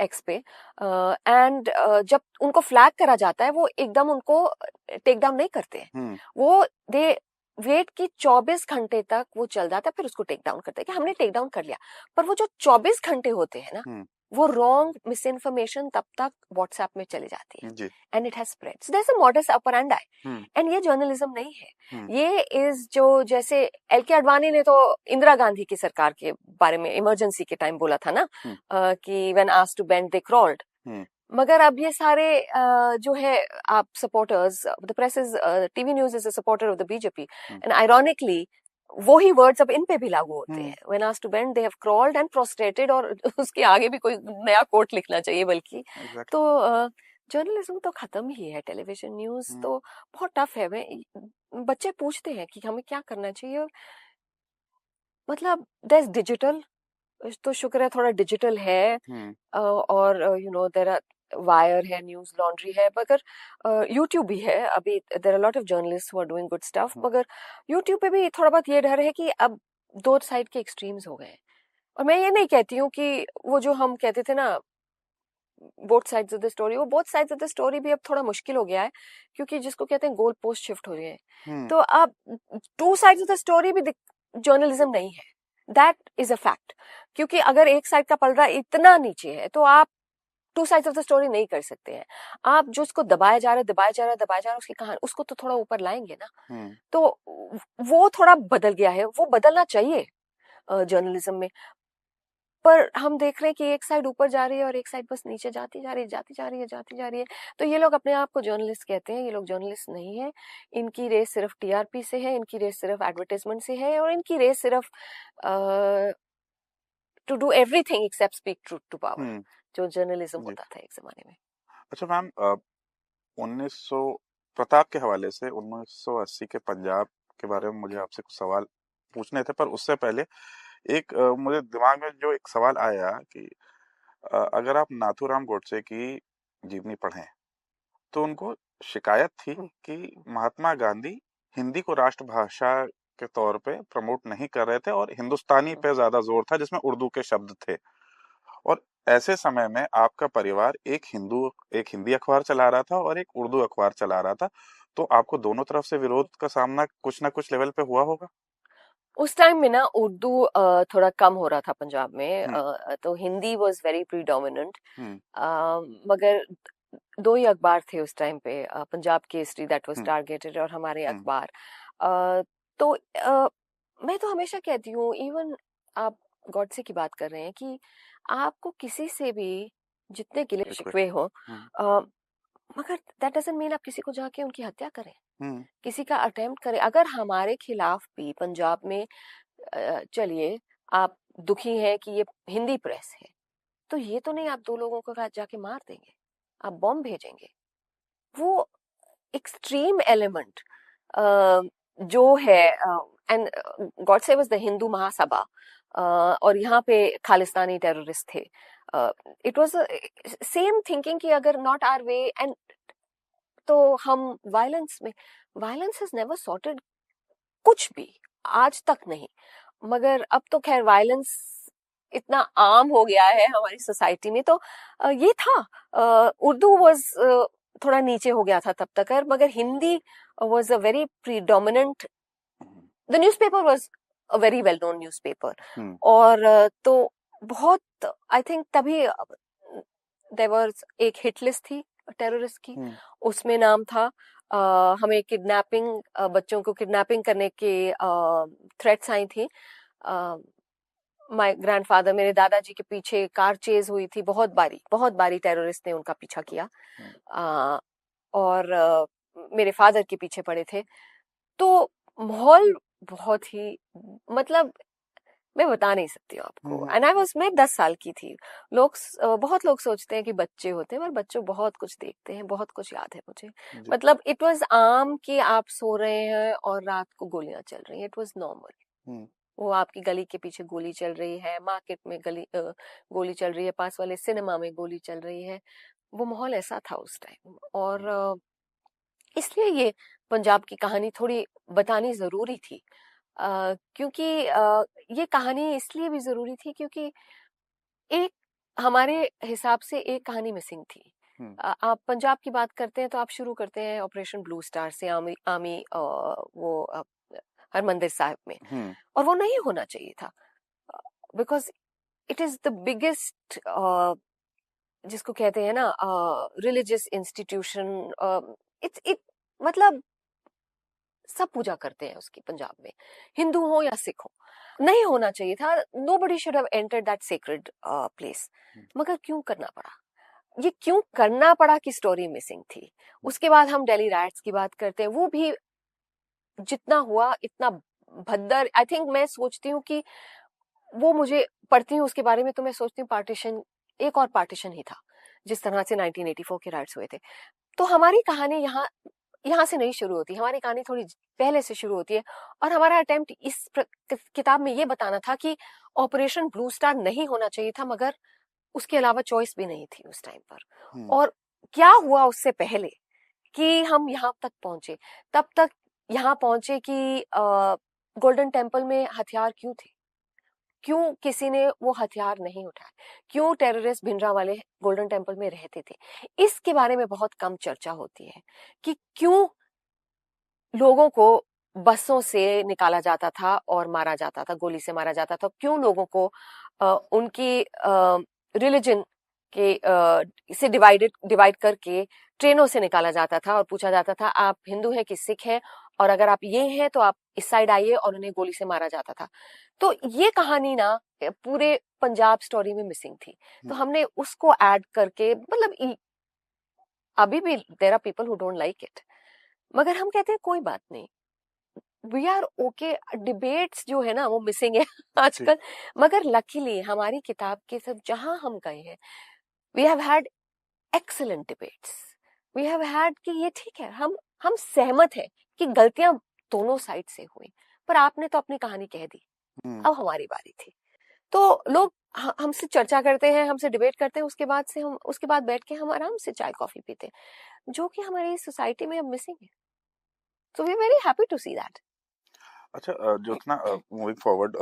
एक्स पे, एंड जब उनको फ्लैग करा जाता है वो एकदम उनको टेक डाउन नहीं करते हैं। वो दे वेट की 24 घंटे तक वो चल जाता है, फिर उसको टेक डाउन करते हैं कि हमने टेक डाउन कर लिया। पर वो जो 24 घंटे होते हैं ना, वो रॉन्ग मिस इन्फॉर्मेशन तब तक व्हाट्सएप में चली जाती है, and it has spread. So there is a modus operandi, and ये जर्नलिज्म नहीं है। ये इज जो, जैसे एल.के. आडवाणी ने तो इंदिरा गांधी की सरकार के बारे में इमरजेंसी के टाइम बोला था ना, कि when asked to bend they crawled. मगर अब ये सारे जो है आप supporters, the press is, TV news is a supporter of the BJP, and ironically वो ही वर्ड्स अब इन पे भी लागू होते हैं। When asked to bend, they have crawled and prostrated, और उसके आगे भी कोई नया कोट लिखना चाहिए बल्कि। तो जर्नलिज्म तो खत्म ही है, टेलीविजन न्यूज तो बहुत टफ है। बच्चे पूछते हैं कि हमें क्या करना चाहिए, मतलब देयर डिजिटल, तो शुक्र है थोड़ा डिजिटल है, और you know there are wire है, न्यूज लॉन्ड्री है, मगर यूट्यूब भी है। अभी there are lot of journalist who are doing good stuff, मगर यूट्यूब पे भी थोड़ा बहुत ये डर है कि अब दो साइड के एक्सट्रीम्स हो गए हैं। और मैं ये नहीं कहती हूँ कि वो जो हम कहते थे ना both sides of the story, वो both sides of the story भी अब थोड़ा मुश्किल हो गया है, क्योंकि जिसको कहते हैं गोल पोस्ट शिफ्ट हो रही है। तो अब two sides of the story भी जर्नलिज्म नहीं है, दैट इज अ फैक्ट। क्योंकि अगर एक साइड का पलड़ा इतना नीचे है तो आप two sides of the story नहीं कर सकते हैं। आप जो उसको दबाया जा रहा है उसकी कहानी, उसको तो थोड़ा ऊपर लाएंगे ना। तो वो थोड़ा बदल गया है, वो बदलना चाहिए जर्नलिज्म में। पर हम देख रहे हैं कि एक साइड ऊपर जा रही है और एक साइड बस नीचे जाती जा रही है। तो ये लोग अपने आप को जर्नलिस्ट कहते हैं, ये लोग जर्नलिस्ट नहीं है। इनकी रेस सिर्फ टीआरपी से है, इनकी रेस सिर्फ एडवर्टाइजमेंट से है, और इनकी रेस सिर्फ to do everything except speak truth to power, जो जर्नलिज्म होता था एक जमाने में। अच्छा मैम, 1900 प्रताप के हवाले से 1980 के पंजाब के बारे में मुझे आपसे कुछ सवाल पूछने थे, पर उससे पहले एक मुझे दिमाग में जो एक सवाल आया कि अगर आप नाथूराम गोडसे की जीवनी पढ़ें तो उनको शिकायत थी कि महात्मा गांधी हिंदी को राष्ट्रभाषा के तौर पे प्रमोट नहीं कर रहे थे और हिंदुस्तानी पे ज्यादा जोर था, जिसमें उर्दू के शब्द थे। और ऐसे समय में आपका परिवार एक हिंदी अखबार चला रहा था और एक उर्दू अखबार चला रहा था, तो आपको दोनों तरफ से विरोध का सामना कुछ ना कुछ लेवल पे हुआ होगा। उस टाइम में ना उर्दू थोड़ा कम हो रहा था पंजाब में, तो हिंदी वाज वेरी प्रीडोमिनेंट। मगर दो ही अखबार थे उस टाइम पे, Punjab Kesari that was targeted, और हमारे अखबार। तो मैं तो हमेशा कहती हूँ, इवन आप गॉडसे की बात कर रहे हैं, कि आपको किसी से भी जितने गिले शिकवे हो, मगर दैट डजंट मीन आप किसी को जाके उनकी हत्या करें, किसी का अटेम्प्ट करें। अगर हमारे खिलाफ भी पंजाब में चलिए आप दुखी हैं कि ये हिंदी प्रेस है, तो ये तो नहीं आप दो लोगों को जाके मार देंगे, आप बॉम्ब भेजेंगे। वो एक्सट्रीम एलिमेंट जो है, and Godse was the Hindu Mahasabha, और यहाँ पे खालिस्तानी टेररिस्ट थे। इट वाज सेम थिंकिंग कि अगर नॉट आवर वे, एंड तो हम वायलेंस हैज नेवर सॉर्टेड कुछ भी, आज तक नहीं। मगर अब तो खैर वायलेंस इतना आम हो गया है हमारी सोसाइटी में, तो ये था, उर्दू वाज थोड़ा नीचे हो गया था तब तक, मगर Hindi was a very predominant, the newspaper was a very well known newspaper. और तो बहुत, आई थिंक तभी देयर वाज एक हिट लिस्ट थी टेररिस्ट की, उसमें नाम था, हमें किडनैपिंग, बच्चों को किडनैपिंग करने के थ्रेट्स आई थी। माय ग्रैंडफादर, मेरे दादाजी के पीछे कार चेज हुई थी, बहुत बारी टेररिस्ट ने उनका पीछा किया, और मेरे फादर के पीछे पड़े थे। तो माहौल बहुत ही, मतलब मैं बता नहीं सकती हूँ आपको। एंड मैं 10 साल की थी। बहुत लोग सोचते हैं कि बच्चे होते हैं, पर बच्चों बहुत कुछ देखते हैं, बहुत कुछ याद है मुझे। मतलब इट वाज आम कि आप सो रहे हैं और रात को गोलियां चल रही हैं, इट वाज नॉर्मल। वो आपकी गली के पीछे गोली चल रही है, मार्केट में गोली चल रही है, पास वाले सिनेमा में गोली चल रही है, वो माहौल ऐसा था उस टाइम। और इसलिए ये पंजाब की कहानी थोड़ी बतानी जरूरी थी, क्योंकि ये कहानी इसलिए भी जरूरी थी क्योंकि एक हमारे हिसाब से एक कहानी मिसिंग थी। आप पंजाब की बात करते हैं तो आप शुरू करते हैं ऑपरेशन ब्लू स्टार से, आर्मी हरमंदिर साहिब में, और वो नहीं होना चाहिए था, because it is the biggest, जिसको कहते हैं ना रिलीजियस इंस्टीट्यूशन, इट मतलब सब पूजा करते हैं उसकी पंजाब में, हिंदू हो या सिख हो, नहीं होना चाहिए था। Nobody should have entered that sacred place, मगर क्यों करना पड़ा? ये क्यों करना पड़ा की स्टोरी मिसिंग थी। उसके बाद हम दिल्ली राइट्स की बात करते हैं, वो भी जितना हुआ इतना भद्दर, आई थिंक मैं सोचती हूँ कि वो मुझे पढ़ती हूँ उसके बारे में तो मैं सोचती हूँ पार्टीशन, एक और पार्टीशन ही था जिस तरह से 1984 के राइट्स हुए थे। तो हमारी कहानी यहाँ से नहीं शुरू होती, हमारी कहानी थोड़ी पहले से शुरू होती है, और हमारा अटेम्प्ट इस किताब में ये बताना था कि ऑपरेशन ब्लू स्टार नहीं होना चाहिए था, मगर उसके अलावा चॉइस भी नहीं थी उस टाइम पर। और क्या हुआ उससे पहले कि हम यहाँ तक पहुंचे, तब तक यहाँ पहुंचे कि गोल्डन टेम्पल में हथियार क्यों थे, क्यों किसी ने वो हथियार नहीं उठाया, क्यों टेररिस्ट भिंडरांवाले गोल्डन टेम्पल में रहते थे, इसके बारे में बहुत कम चर्चा होती है कि क्यों लोगों को बसों से निकाला जाता था और मारा जाता था, गोली से मारा जाता था, क्यों लोगों को उनकी रिलीजन के से डिवाइड करके ट्रेनों से निकाला जाता था और पूछा जाता था आप हिंदू हैं कि सिख हैं, और अगर आप ये हैं तो आप इस साइड आइए, और उन्हें गोली से मारा जाता था। तो ये कहानी ना पूरे पंजाब स्टोरी में मिसिंग थी, तो हमने उसको ऐड करके, मतलब अभी भी there are people who don't like it, मगर हम कहते हैं कोई बात नहीं, वी आर ओके। डिबेट्स जो है ना वो मिसिंग है आजकल, मगर लकीली हमारी किताब के सब जहां हम गए हैं, we have had excellent debates, we have had कि ये ठीक है, हम सहमत हैं कि गलतियां दोनों साइड से हुई, पर आपने तो अपनी कहानी कह दी, अब हमारी बारी थी। तो लोग हमसे चर्चा करते हैं, हमसे डिबेट करते हैं, उसके बाद बैठ के हम आराम से चाय कॉफी पीते हैं, जो कि हमारी सोसाइटी में अब मिसिंग है। So we very happy to see that. अच्छा, ज्योत्सना, मूविंग फॉरवर्ड,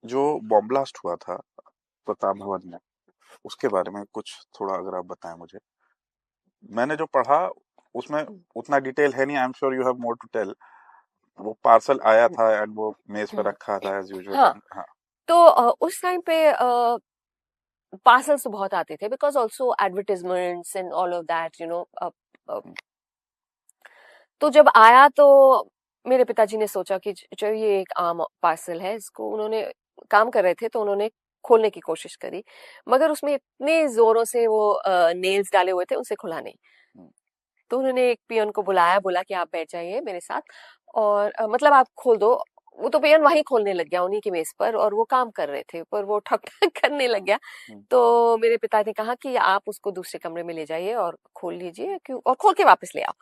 जो बॉम्ब ब्लास्ट हुआ था प्रताप भवन में, उसके बारे में कुछ थोड़ा अगर आप बताएं मुझे। मैंने जो पढ़ा उसमें उतना डिटेल है नहीं, I am sure you have more to tell. वो पार्सल आया था एंड वो मेज पे रखा था एज यूजुअल। हाँ, तो उस टाइम पे पार्सल्स तो बहुत आते थे, because also advertisements and all of that, you know. तो जब आया तो मेरे पिताजी ने सोचा कि जो ये एक आम पार्सल है, इसको, उन्होंने काम कर रहे थे तो उन्होंने खोलने की कोशिश करी, मगर उसमें इतने जोरों से वो नेल्स डाले हुए थे, उनसे खुला नहीं। तो उन्होंने एक पियन को बुलाया, बोला कि आप बैठ जाइए मेरे साथ, और मतलब आप खोल दो। वो तो पियन वहीं खोलने लग गया उन्हीं की मेज पर, और वो काम कर रहे थे पर वो ठक ठक करने लग गया। तो मेरे पिता ने कहा कि आप उसको दूसरे कमरे में ले जाइए और खोल लीजिए, और खोल के वापस ले आओ,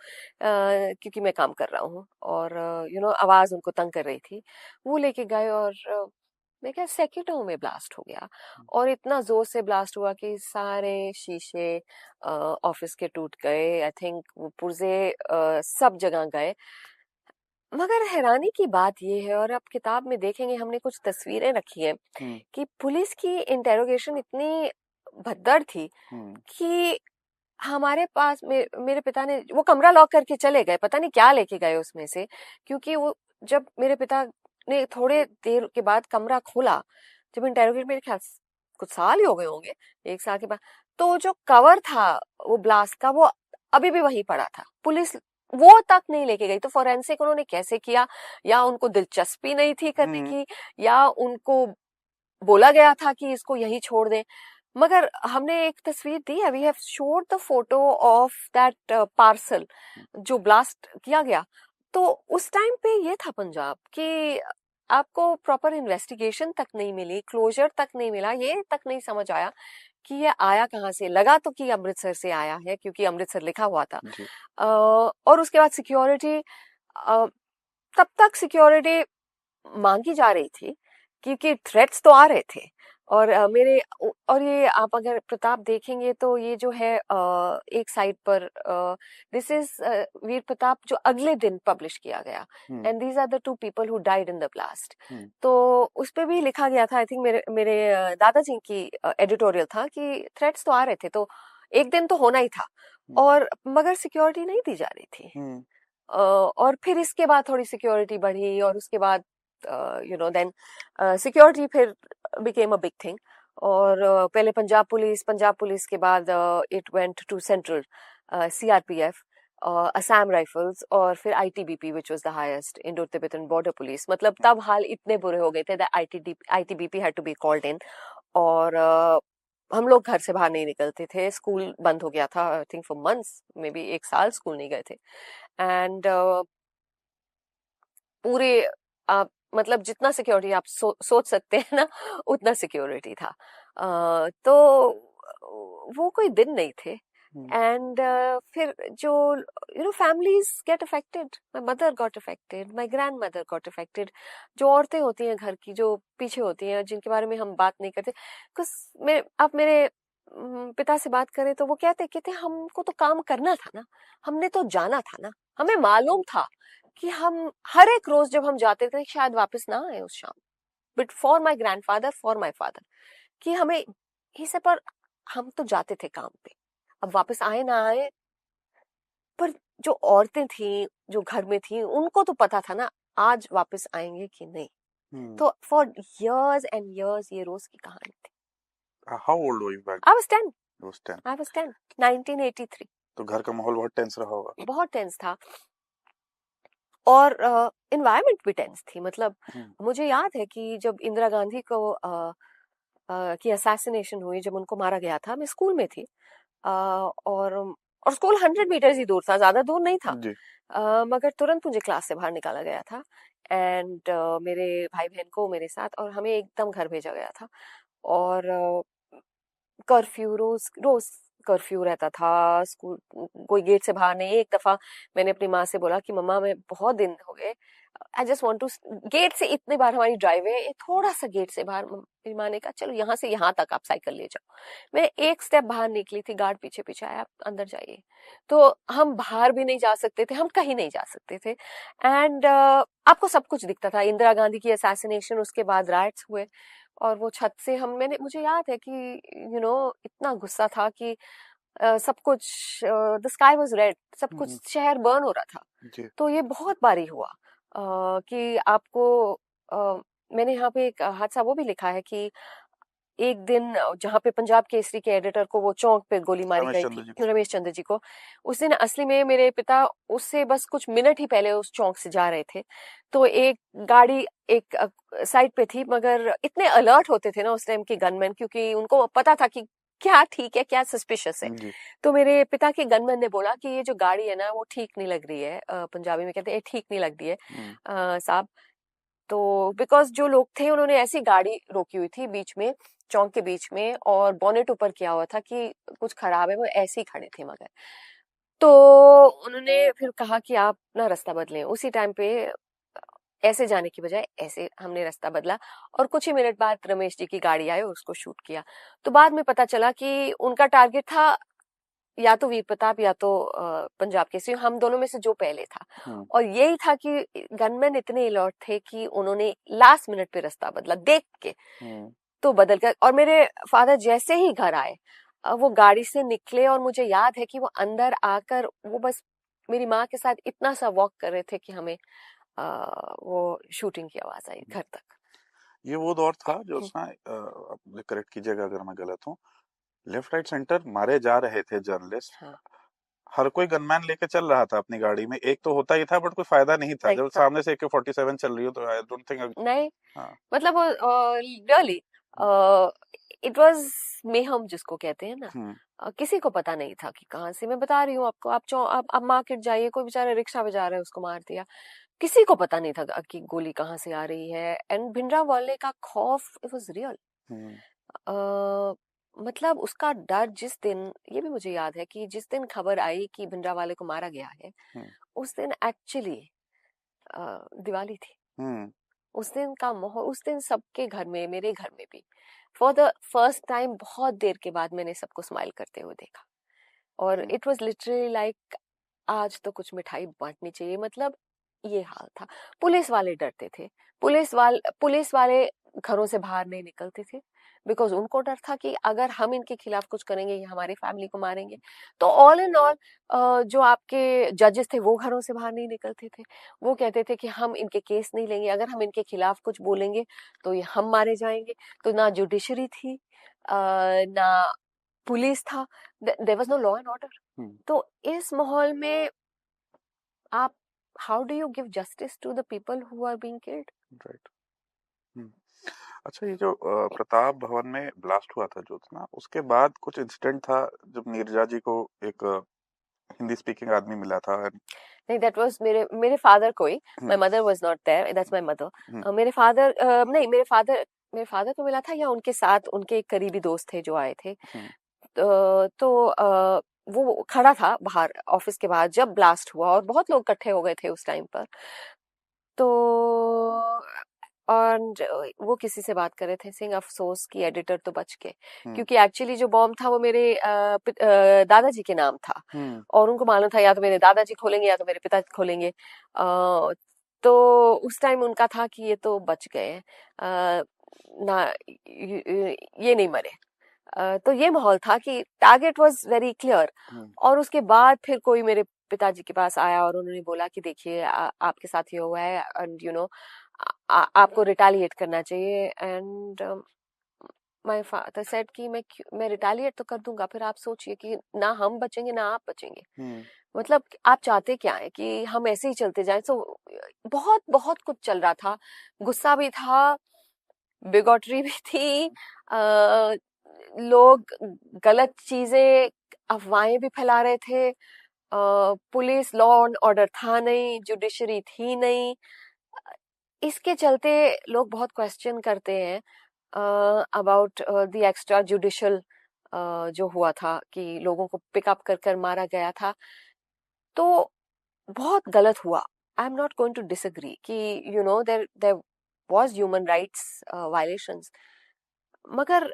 क्योंकि मैं काम कर रहा हूँ। और यू नो आवाज उनको तंग कर रही थी। वो लेके गए, और मैं क्या, सेकंडों में ब्लास्ट हो गया, और इतना जोर से ब्लास्ट हुआ कि सारे शीशे ऑफिस के टूट गए, आई थिंक वो पुर्जे सब जगह गए। मगर हैरानी की बात यह है, और आप किताब में देखेंगे हमने कुछ तस्वीरें रखी हैं, कि पुलिस की इंटेरोगेशन इतनी भद्दड़ थी कि हमारे पास मेरे पिता ने वो कमरा लॉक करके चले गए, पता नहीं क्या लेके गए उसमें से, क्योंकि वो जब मेरे पिता ने थोड़े देर के बाद कमरा खोला, जब इंटेरोगेट, मेरे ख्याल कुछ साल ही हो गए होंगे, 1 साल के बाद, तो जो कवर था वो ब्लास्ट का, वो अभी भी वहीं पड़ा था। पुलिस वो तक नहीं लेके गई। तो फोरेंसिक उन्होंने कैसे किया, या उनको दिलचस्पी नहीं थी करने की, या उनको बोला गया था कि इसको यहीं छोड़ दें। मगर हमने एक तस्वीर दी है, we have shown the photo of that parcel जो ब्लास्ट किया गया। तो उस टाइम पे ये था पंजाब कि आपको प्रॉपर इन्वेस्टिगेशन तक नहीं मिली, क्लोजर तक नहीं मिला, ये तक नहीं समझ आया कि ये आया कहाँ से। लगा तो कि अमृतसर से आया है, क्योंकि अमृतसर लिखा हुआ था। और उसके बाद सिक्योरिटी, तब तक सिक्योरिटी मांगी जा रही थी, क्योंकि थ्रेट्स तो आ रहे थे, और और ये आप अगर प्रताप देखेंगे तो ये जो है एक साइड पर दिस इज वीर प्रताप जो अगले दिन पब्लिश किया गया, and these are the two people who died in the blast. तो उस पे भी लिखा गया था, आई थिंक मेरे मेरे दादाजी की एडिटोरियल था कि थ्रेट्स तो आ रहे थे, तो एक दिन तो होना ही था, और मगर सिक्योरिटी नहीं दी जा रही थी। और फिर इसके बाद थोड़ी सिक्योरिटी बढ़ी, और उसके बाद यू नो देन सिक्योरिटी फिर बिकेम अ बिग थिंग। और पहले पंजाब पुलिस के बाद it went to central CRPF, Assam Rifles, और फिर ITBP which was the highest, Indo Tibetan border police. मतलब तब हाल इतने बुरे हो गए थे that ITBP had to be called in, और हम लोग घर से बाहर नहीं निकलते थे, स्कूल बंद हो गया था I think for months, may be एक साल स्कूल नहीं गए थे। एंड पूरे मतलब जितना सिक्योरिटी आप सोच सकते हैं ना, उतना सिक्योरिटी था। तो वो कोई दिन नहीं थे। एंड फिर जो families get affected, my mother got affected, my grand mother got affected. जो औरतें होती हैं घर की, जो पीछे होती हैं, जिनके बारे में हम बात नहीं करते, कुछ आप मेरे पिता से बात करें तो वो कहते हमको तो काम करना था ना, हमने तो जाना था ना, हमें मालूम था कि हम हर एक रोज जब हम जाते थे शायद वापस ना आए उस शाम। But for my grandfather, for my father, कि हमें ही से, पर हम तो जाते थे काम पे, अब वापस आए ना आए, पर जो औरतें थी जो घर में थी उनको तो पता था ना आज वापस आएंगे कि नहीं। तो फॉर years and years ये रोज की कहानी थी। How old were you back? I was 10. You was 10. I was 10, 1983. तो घर का माहौल बहुत टेंस रहा होगा। बहुत टेंस था, और एनवायरनमेंट भी टेंस थी। मतलब मुझे याद है कि जब इंदिरा गांधी को की असैसिनेशन हुई, जब उनको मारा गया था, मैं स्कूल में थी, और स्कूल 100 मीटर्स ही दूर था, ज्यादा दूर नहीं था। मगर तुरंत मुझे क्लास से बाहर निकाला गया था, एंड मेरे भाई बहन को मेरे साथ, और हमें एकदम घर भेजा गया था। और कर्फ्यू रोज रोज कर्फ्यू रहता था, स्कूल कोई गेट से बाहर नहीं। एक दफा मैंने अपनी माँ से बोला कि मम्मा मैं बहुत दिन हो गए, I just want to, get से इतनी बार हमारी ड्राइव है, थोड़ा सा गेट से बाहर। मेरी माँ ने कहा चलो यहाँ से यहाँ तक आप साइकिल ले जाओ। मैं एक स्टेप बाहर निकली थी, गार्ड पीछे पीछे आया, आप अंदर जाइए। तो हम बाहर भी नहीं जा सकते थे, हम कहीं नहीं जा सकते थे। एंड आपको सब कुछ दिखता था। इंदिरा गांधी की असैसिनेशन, उसके बाद राइट्स हुए, और वो छत से मुझे याद है कि इतना गुस्सा था कि सब कुछ, द स्काई वाज रेड, सब कुछ शहर बर्न हो रहा था। तो ये बहुत बारी हुआ कि आपको मैंने यहाँ पे एक हादसा वो भी लिखा है कि एक दिन जहाँ पे पंजाब केसरी के एडिटर को वो चौक पे गोली मारी गई थी, रमेश चंद्र जी को, उस दिन असली में मेरे पिता उससे बस कुछ मिनट ही पहले उस चौक से जा रहे थे। तो एक गाड़ी एक साइड पे थी, मगर इतने अलर्ट होते थे ना उस टाइम के गनमैन, क्योंकि उनको पता था कि क्या ठीक है क्या सस्पिशियस है। तो मेरे पिता के गनमैन ने बोला कि ये जो गाड़ी है ना वो ठीक नहीं लग रही है, पंजाबी में कहते हैं ठीक नहीं लग रही है साहब। तो बिकॉज जो लोग थे उन्होंने ऐसी गाड़ी रोकी हुई थी बीच में, चौक के बीच में, और बोनेट ऊपर किया हुआ था कि कुछ खराब है, वो ऐसे ही खड़े थे। मगर तो उन्होंने फिर कहा कि आप ना रास्ता बदलें। उसी टाइम पे ऐसे जाने की बजाय ऐसे हमने रास्ता बदला, और कुछ ही मिनट बाद रमेश जी की गाड़ी आई और उसको शूट किया। तो बाद में पता चला कि उनका टारगेट था या तो वीर प्रताप या तो पंजाब केसरी, हम दोनों में से जो पहले था। और यही था कि गनमैन इतने अलर्ट थे कि उन्होंने लास्ट मिनट पे रास्ता बदला देख के, तो बदल कर। और मेरे फादर जैसे ही घर आए, वो गाड़ी से निकले, और मुझे याद है कि वो अंदर आकर वो बस मेरी माँ के साथ इतना सा वॉक कर रहे थे कि हमें वो शूटिंग की आवाज आई घर तक। ये वो दौर था जो उसमें करेक्ट कीजिएगा अगर मैं गलत हूँ, लेफ्ट राइट सेंटर मारे जा रहे थे जर्नलिस्ट। हर कोई गनमैन लेके चल रहा था अपनी गाड़ी में, एक तो होता ही था, बट कोई फायदा नहीं था जब सामने से AK-47 चल रही हो। तो आई डोंट थिंक नहीं, मतलब रियली इट वाज मेहम जिसको कहते हैं ना। किसी को पता नहीं था कि कहाँ से, मैं बता रही हूँ आपको, आप मार्केट जाइए, कोई बेचारा रिक्शा बजा रहा है उसको मार दिया, किसी को पता नहीं था कि गोली कहाँ से आ रही है। एंड भिंडरावाले का खौफ, इट वाज रियल। मतलब उसका डर, जिस दिन, ये भी मुझे याद है कि जिस दिन खबर आई कि भिंडरावाले को मारा गया है, उस दिन एक्चुअली दिवाली थी। उस दिन का माहौल, उस दिन सबके घर में, मेरे घर में भी फॉर द फर्स्ट टाइम बहुत देर के बाद मैंने सबको स्माइल करते हुए देखा। और इट वाज लिटरली लाइक आज तो कुछ मिठाई बांटनी चाहिए, मतलब ये हाल था। पुलिस वाले डरते थे, पुलिस वाले घरों से बाहर नहीं निकलते थे, बिकॉज उनको डर था कि अगर हम इनके खिलाफ कुछ करेंगे ये हमारी फैमिली को मारेंगे। तो ऑल इन ऑल जो आपके जजेस थे वो घरों से बाहर नहीं निकलते थे। वो कहते थे कि हम इनके केस नहीं लेंगे, अगर हम इनके खिलाफ कुछ बोलेंगे तो ये हम मारे जाएंगे। तो ना जुडिशरी थी, ना पुलिस था, there was no law and order. तो इस माहौल में आप how do you give justice to the people who are being killed? Right. अच्छा, ये जो प्रताप भवन में ब्लास्ट हुआ था ज्योत्सना, उसके बाद कुछ इंसिडेंट था जब नीरजा जी को एक हिंदी स्पीकिंग आदमी मिला था। नहीं, दैट वाज मेरे फादर को ही, my mother was not there, that's my mother. मेरे फादर को मिला था, या उनके साथ उनके एक करीबी दोस्त थे जो आए थे। तो वो खड़ा था बाहर, ऑफिस के बाहर, जब ब्लास्ट हुआ और बहुत लोग इकट्ठे हो गए थे उस टाइम पर। तो और वो किसी से बात कर रहे थे, सिंह अफसोस की एडिटर तो बच के, क्योंकि एक्चुअली जो बॉम्ब था वो मेरे दादाजी के नाम था। और उनको मालूम था या तो मेरे दादाजी खोलेंगे या तो मेरे पिता खोलेंगे। तो उस टाइम उनका था कि ये तो बच गए हैं, ना ये नहीं मरे। तो ये माहौल था कि टारगेट वाज वेरी क्लियर। और उसके बाद फिर कोई मेरे पिताजी के पास आया और उन्होंने बोला कि देखिए आपके साथ ये हुआ है, एंड यू नो आपको रिटेलिएट करना चाहिए। एंड माय फादर सेड कि मैं रिटेलिएट तो कर दूंगा, फिर आप सोचिए कि ना हम बचेंगे ना आप बचेंगे। मतलब आप चाहते क्या है कि हम ऐसे ही चलते जाएं? तो बहुत बहुत कुछ चल रहा था, गुस्सा भी था, बिगॉटरी भी थी, लोग गलत चीजें, अफवाहें भी फैला रहे थे। पुलिस लॉ एंड ऑर्डर था नहीं, जुडिशरी थी नहीं। इसके चलते लोग बहुत क्वेश्चन करते हैं अबाउट द एक्स्ट्रा जुडिशल जो हुआ था कि लोगों को पिकअप कर कर मारा गया था। तो बहुत गलत हुआ। I am not going to disagree कि you know there was human rights violations, मगर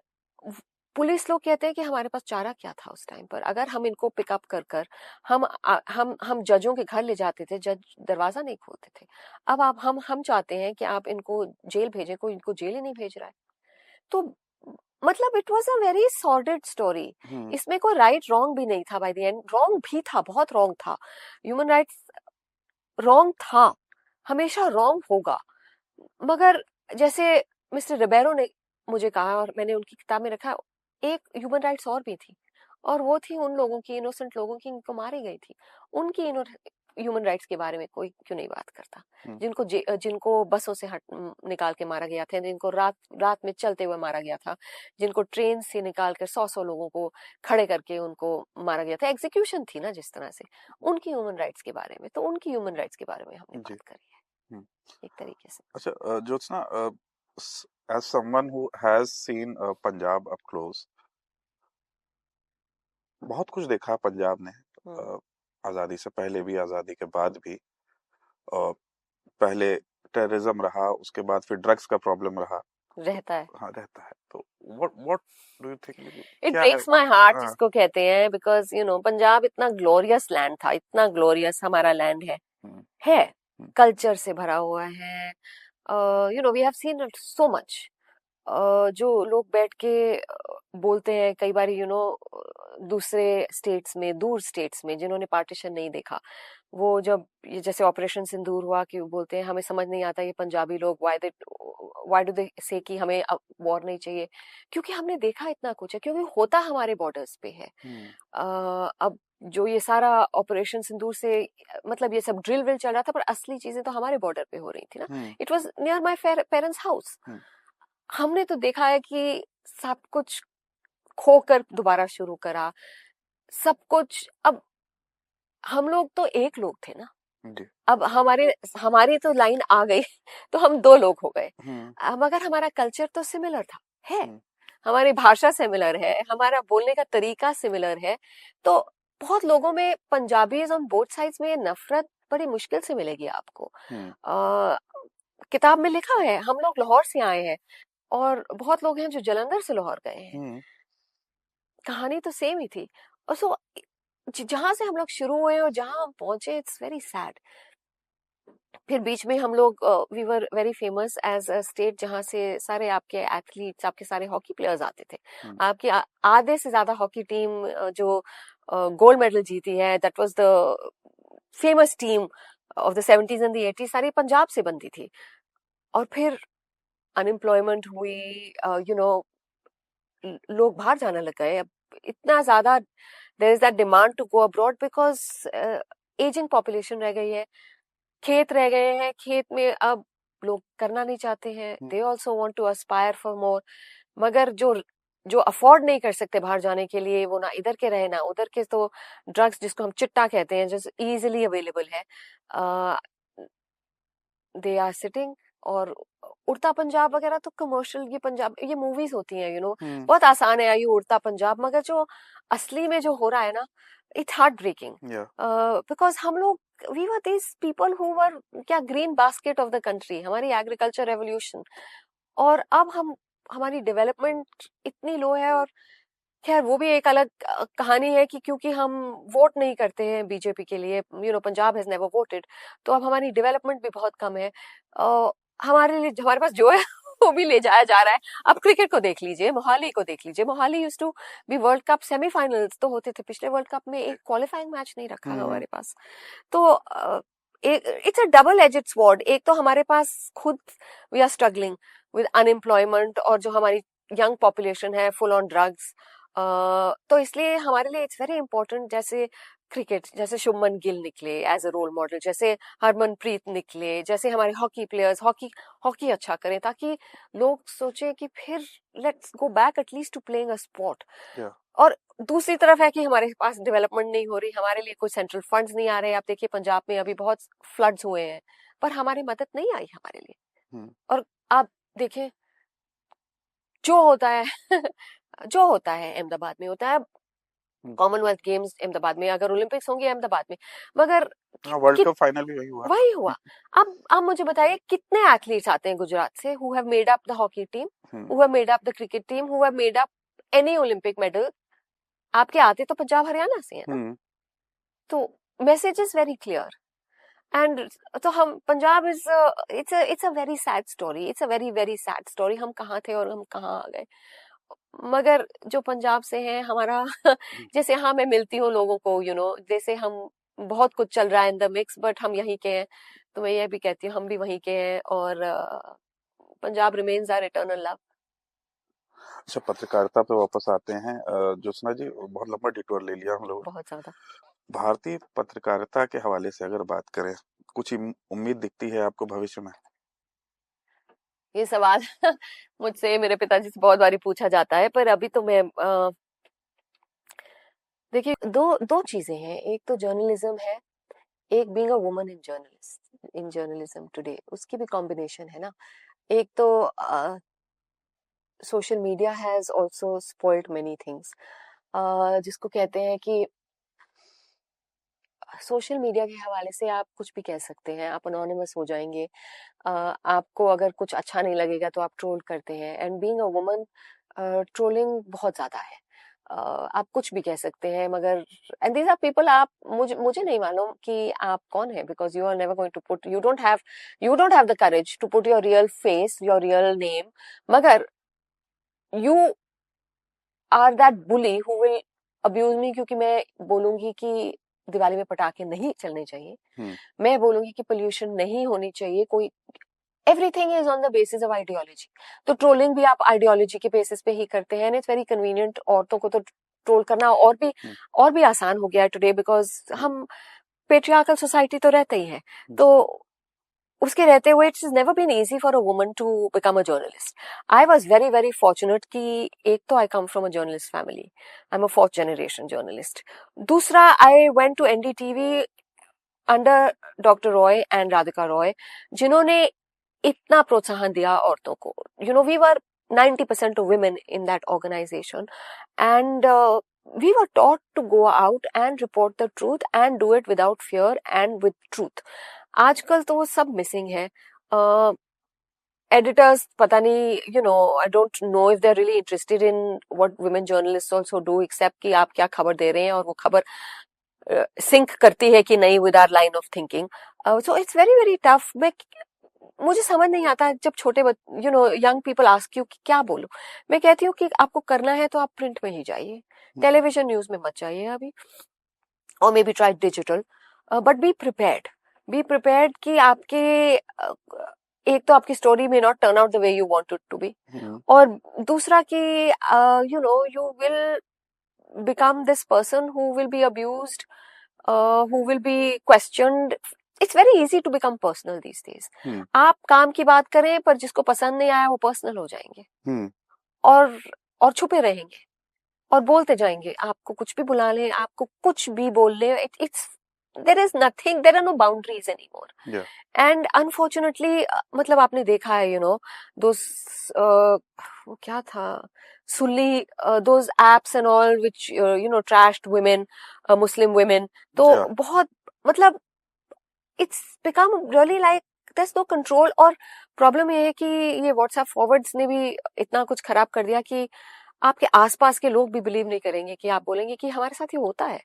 पुलिस लोग कहते हैं कि हमारे पास चारा क्या था उस टाइम पर? अगर हम इनको पिकअप कर कर हम जजों के घर ले जाते थे, जज दरवाजा नहीं खोलते थे। अब आप हम चाहते हैं कि आप इनको जेल भेजें, कोई इनको जेल ही नहीं भेज रहा है। तो मतलब it was a very सॉर्डेड story. इसमें कोई राइट रॉन्ग भी नहीं था। बाय द एंड रॉन्ग भी था, बहुत रॉन्ग था। ह्यूमन राइट्स रॉन्ग था, हमेशा रॉन्ग होगा। मगर जैसे मिस्टर रिबेरो ने मुझे कहा और मैंने उनकी किताब में रखा, एक ह्यूमन राइट्स और भी थी, और वो थी उन लोगों की, इनोसेंट लोगों की, इनको मारी गई थी। उनकी ह्यूमन राइट्स के बारे में कोई क्यों नहीं बात करता? जिनको बसों से निकाल के मारा गया था, जिनको रात में चलते हुए मारा गया था, जिनको ट्रेन से निकाल कर 100 लोगों को खड़े करके उनको मारा गया था, एग्जीक्यूशन थी ना जिस तरह से, उनकी ह्यूमन राइट्स के बारे में, तो उनकी ह्यूमन राइट्स के बारे में हमने बात करी है एक तरीके से। अच्छा Jyotsna, as someone who has seen Punjab up close, बहुत कुछ देखा पंजाब ने, आजादी से पहले भी, आजादी के बाद भी। पहले टेररिज्म रहा, उसके बाद फिर ड्रग्स का प्रॉब्लम रहता है। हाँ, रहता है। तो what do you think? It breaks my heart जिसको कहते हैं, बिकॉज यू नो पंजाब इतना ग्लोरियस लैंड था, इतना ग्लोरियस हमारा लैंड है कल्चर से भरा हुआ है। You know we have seen so much. जो लोग बैठ के बोलते हैं कई बार, यू नो दूसरे स्टेट्स में, दूर स्टेट्स में जिन्होंने पार्टीशन नहीं देखा, वो जब ये जैसे ऑपरेशन सिंदूर हुआ कि वो बोलते हैं हमें समझ नहीं आता ये पंजाबी लोग व्हाई डू दे से कि हमें वॉर नहीं चाहिए, क्योंकि हमने देखा इतना कुछ है, क्योंकि होता हमारे बॉर्डर्स पे है। अब जो ये सारा ऑपरेशन सिंदूर से मतलब ये सब ड्रिल विल चल रहा था, पर असली चीजें तो हमारे बॉर्डर पे हो रही थी ना। It was near my parents house. हमने तो देखा है कि सब कुछ खोकर दोबारा शुरू करा, सब कुछ। अब हम लोग तो एक लोग थे ना, अब हमारी तो लाइन आ गई तो हम दो लोग हो गए। मगर हमारा कल्चर तो सिमिलर था, है, हमारी भाषा सिमिलर है, हमारा बोलने का तरीका सिमिलर है। तो बहुत लोगों में पंजाबीज ऑन बोथ साइड्स में नफरत बड़ी मुश्किल से मिलेगी आपको। किताब में लिखा है, हम लोग लाहौर से आए हैं और बहुत लोग हैं जो जालंधर से लाहौर गए हैं, कहानी तो सेम ही थी। और सो जहां से हम लोग शुरू हुए और जहां हम पहुंचे, इट्स वेरी सैड। फिर बीच में हम लोग we were very famous as a state, जहां से सारे आपके एथलीट्स, आपके सारे हॉकी प्लेयर्स आते थे। आपकी आधे से ज्यादा हॉकी टीम जो गोल्ड मेडल जीती है, that was the famous team of the 70s and the 80s, सारी पंजाब से बनती थी। और फिर अनएम्प्लॉयमेंट हुई, यू नो, लोग बाहर जाने लग गए। अब इतना ज्यादा there is that demand to go abroad because ageing population रह गई है, खेत रह गए हैं, खेत में अब लोग करना नहीं चाहते हैं, they also want to aspire for more. मगर जो जो अफोर्ड नहीं कर सकते बाहर जाने के लिए, वो ना इधर के रहे ना उधर के, तो ड्रग्स जिसको हम चिट्टा कहते हैं, जो इजीली अवेलेबल है, दे आर सिटिंग। और उड़ता पंजाब वगैरह तो कमर्शियल, ये पंजाब, ये मूवीज होती हैं, यू नो, बहुत आसान है ये उड़ता पंजाब, मगर जो असली में जो हो रहा है ना, इट्स हार्ट ब्रेकिंग। बिकॉज हम लोग, we were this people who were क्या green basket of the country, हमारी एग्रीकल्चर रेवोल्यूशन, और अब हम, हमारी डेवलपमेंट इतनी लो है। और खैर वो भी एक अलग कहानी है कि क्योंकि हम वोट नहीं करते हैं बीजेपी के लिए, you know, Punjab has never voted, तो अब हमारी डेवलपमेंट भी बहुत कम है। हमारे लिए हमारे पास जो है वो भी ले जाया जा रहा है। अब क्रिकेट को देख लीजिए, मोहाली को देख लीजिए, Mohali used to be world cup semifinals तो होते थे, पिछले वर्ल्ड कप में एक क्वालिफाइंग मैच नहीं रखा हमारे पास। तो it's a double edged sword. एक तो हमारे पास खुद we are struggling with unemployment, और जो हमारी यंग पॉपुलेशन है फुल ऑन ड्रग्स। तो इसलिए हमारे लिए इट्स वेरी इंपॉर्टेंट, जैसे क्रिकेट, जैसे शुभमन गिल निकले एज अ रोल मॉडल, जैसे हरमनप्रीत निकले, जैसे हमारे हॉकी प्लेयर्स हॉकी अच्छा करें, ताकि लोग सोचें कि फिर let's go back at least to playing a sport. और दूसरी तरफ है कि हमारे पास डेवलपमेंट नहीं हो रही, हमारे लिए कोई सेंट्रल फंड्स नहीं आ रहे। आप देखिए पंजाब में अभी बहुत फ्लड्स हुए हैं, पर हमारी मदद नहीं आई हमारे लिए। और आप देखिए जो होता है जो होता है अहमदाबाद में होता है, कॉमनवेल्थ गेम्स अहमदाबाद में, अगर ओलंपिक्स होंगे अहमदाबाद में, मगर वर्ल्ड कप फाइनल भी वही हुआ। अब मुझे बताइए कितने एथलीट्स आते हैं गुजरात से who have made up the hockey team, who have made up the cricket team, who have made up any Olympic medal. आपके आते तो पंजाब हरियाणा से हैं ना। तो message is very clear. And तो हम, Punjab is, it's a very sad story, it's a very very sad story. हम कहाँ थे और हम कहाँ आ गए। मगर जो पंजाब से हैं, हमारा जैसे, हाँ, मैं मिलती हूँ लोगों को, यू नो, जैसे हम, बहुत कुछ चल रहा है इन द मिक्स, बट हम यहीं के हैं, तो मैं ये भी कहती हूँ हम भी वहीं के हैं, और Punjab remains our eternal love. अच्छा, पत्रकारिता पे वापस आते हैं। ज्योत्सना जी, बहुत लंबा डिटोर ले लिया हम लोग। बहुत ज्यादा। भारतीय पत्रकारिता के हवाले से अगर बात करें, कुछ उम्मीद दिखती है आपको भविष्य में? ये सवाल मुझसे, मेरे पिताजी से बहुत बारी पूछा जाता है, पर अभी तो मैं, देखिए, दो चीजें हैं। एक तो जर्नलिज्म है, एक being a woman in journalism today, उसकी भी कॉम्बिनेशन है ना। एक तो social media has also spoiled many things, जिसको कहते हैं कि सोशल मीडिया के हवाले से आप कुछ भी कह सकते हैं, आप अनोनिमस हो जाएंगे। आपको अगर कुछ अच्छा नहीं लगेगा तो आप ट्रोल करते हैं, and being a woman trolling बहुत ज्यादा है। आप कुछ भी कह सकते हैं, मगर एंड दीज आर पीपल, आप, मुझे नहीं मालूम कि आप कौन है, because you are never going to put, you don't have the courage to put your real face, your real name, मगर you are that bully who will abuse me, क्योंकि मैं बोलूंगी कि दिवाली में पटाखे नहीं चलने चाहिए, मैं बोलूंगी कि पोल्यूशन नहीं होनी चाहिए, कोई, everything is on the basis of ideology. तो ट्रोलिंग भी आप आइडियोलॉजी के बेसिस पे ही करते हैं, एंड इट्स वेरी कन्वीनियंट। औरतों को तो ट्रोल करना और भी आसान हो गया है टुडे, बिकॉज हम पेट्रियार्कल सोसाइटी तो रहते ही है, तो उसके रहते हुए it's never been easy for a woman to become a journalist. I was very very fortunate कि एक तो I come from a journalist family, I am a fourth generation journalist. दूसरा, I went to NDTV under doctor Roy and Radhika Roy, जिन्होंने इतना प्रोत्साहन दिया औरतों को। You know, we were 90% of women in that organization, and we were taught to go out and report the truth and do it without fear and with truth. आजकल तो वो सब मिसिंग है। editors pata nahi, you know, I don't know if they're really interested in what women journalists also do, except कि आप क्या खबर दे रहे हैं और वो खबर सिंक करती है कि नहीं with our line of thinking. So it's very very tough. मुझे समझ नहीं आता जब छोटे you know young people ask you कि क्या बोलो. मैं कहती हूँ कि आपको करना है तो आप प्रिंट में ही जाइए, टेलीविजन न्यूज में मत जाइए अभी, और may be try digital, but be prepared कि आपके एक तो आपकी स्टोरी में not turn out the way you want it to be, और दूसरा कि you know you will become this person who will be abused, who will be questioned. It's very easy to become personal these days. आप काम की बात करें पर जिसको पसंद नहीं आया वो पर्सनल हो जाएंगे, और छुपे रहेंगे और बोलते जाएंगे, आपको कुछ भी बुला लें, आपको कुछ भी बोल लें. It's there is nothing, there are no boundaries anymore. Yeah. And unfortunately, मतलब आपने देखा है, you know, those वो क्या था, Sulli, those apps and all which you know trashed women, Muslim women. तो बहुत मतलब it's become really like there's no control. और प्रॉब्लम ये है कि ये व्हाट्सएप फॉरवर्ड्स ने भी इतना कुछ खराब कर दिया कि आपके आसपास के लोग भी बिलीव नहीं करेंगे, कि आप बोलेंगे कि हमारे साथ ये होता है.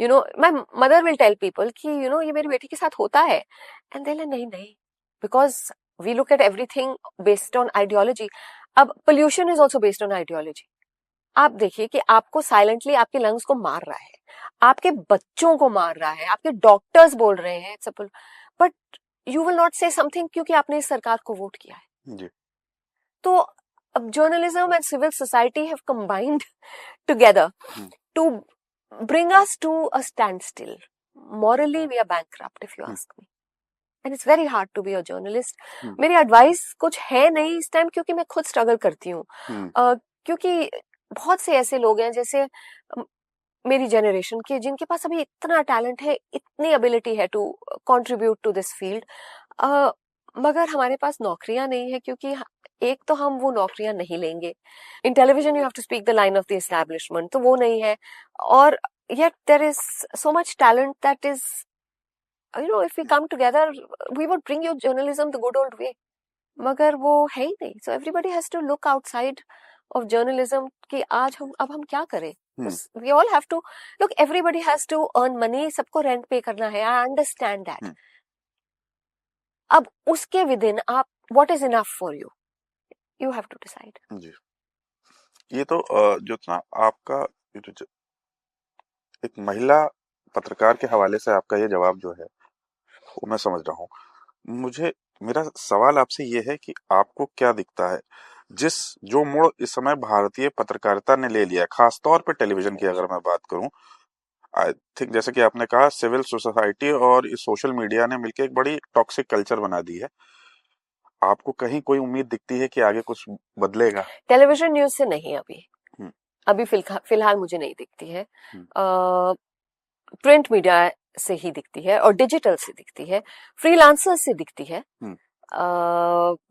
You know my mother will tell people कि यू नो ये मेरी बेटी के साथ होता है, एंड दे नहीं, because we look at everything based on ideology. अब pollution is also based on ideology. आप देखिए कि आपको साइलेंटली आपके लंग्स को मार रहा है, आपके बच्चों को मार रहा है, आपके डॉक्टर्स बोल रहे हैं, बट यू विल नॉट से समथिंग क्योंकि आपने इस सरकार को वोट किया है जी. तो journalism and civil society have combined together to bring us to a standstill. Morally, we are bankrupt, if you ask me. And it's very hard to be a journalist. मेरी advice कुछ है नहीं इस time, क्योंकि मैं खुद struggle करती हूँ. क्योंकि बहुत से ऐसे लोग हैं जैसे मेरी जनरेशन के, जिनके पास अभी इतना टैलेंट है, इतनी एबिलिटी है to contribute to this field, मगर हमारे पास नौकरियां नहीं है, क्योंकि एक तो हम वो नौकरियां नहीं लेंगे. In television you have to speak the line of the establishment, तो वो नहीं है. और yet there is so much talent that is, you know, if we come together we would bring your journalism the good old way, मगर वो है ही नहीं. So everybody has to look outside of journalism कि आज हम क्या करें. We all have to look, everybody has to earn money, सबको रेंट पे करना है, आई अंडरस्टैंड दैट. अब उसके विदिन आप what is enough for you, you have to decide. जी. ये तो जो था आपका, एक महिला पत्रकार के हवाले से आपका ये जवाब जो है वो मैं समझ रहा हूँ. मुझे, मेरा सवाल आपसे ये है कि आपको क्या दिखता है जो मोड़ इस समय भारतीय पत्रकारिता ने ले लिया, खास तौर पे टेलीविजन की अगर मैं बात करूं. आई थिंक जैसे कि आपने कहा, सिविल सोसाइटी और इस सोशल मीडिया ने मिलकर एक बड़ी टॉक्सिक कल्चर बना दी है. आपको कहीं कोई उम्मीद दिखती है कि आगे कुछ बदलेगा? टेलीविजन न्यूज से नहीं, अभी फिलहाल मुझे नहीं दिखती है. प्रिंट मीडिया से ही दिखती है, और डिजिटल से दिखती है, फ्रीलांसर्स से दिखती है.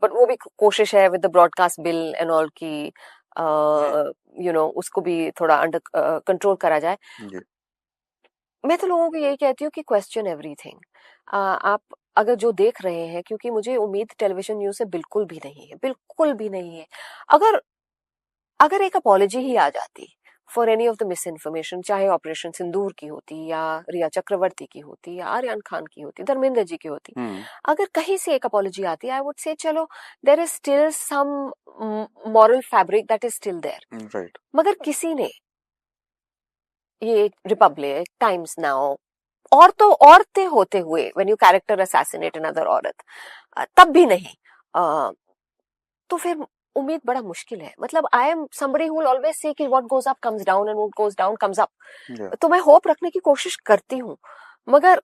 बट वो भी कोशिश है with the broadcast bill and all की यू नो उसको भी थोड़ा अंडर कंट्रोल करा जाए. मैं तो लोगों को यही कहती हूँ कि क्वेश्चन एवरीथिंग. आप अगर जो देख रहे हैं, क्योंकि मुझे उम्मीद टेलीविजन न्यूज से बिल्कुल भी नहीं है. अगर एक अपॉलॉजी ही आ जाती for any of the miss information, चाहे ऑपरेशन सिंदूर की होती, या रिया चक्रवर्ती की होती, या आर्यन खान की होती, धर्मेंद्र जी की होती, अगर कहीं से एक अपॉलॉजी आती, आई वुड से चलो there is still some moral fabric that is still there. मगर किसी ने, ये रिपब्लिक, टाइम्स नाउ, और तो औरतें होते हुए, when you character assassinate another औरत, तब भी नहीं, तो फिर उम्मीद बड़ा मुश्किल है. मतलब I am somebody who will always say कि what goes up comes down and what goes down comes up. तो मैं होप रखने की कोशिश करती हूँ, मगर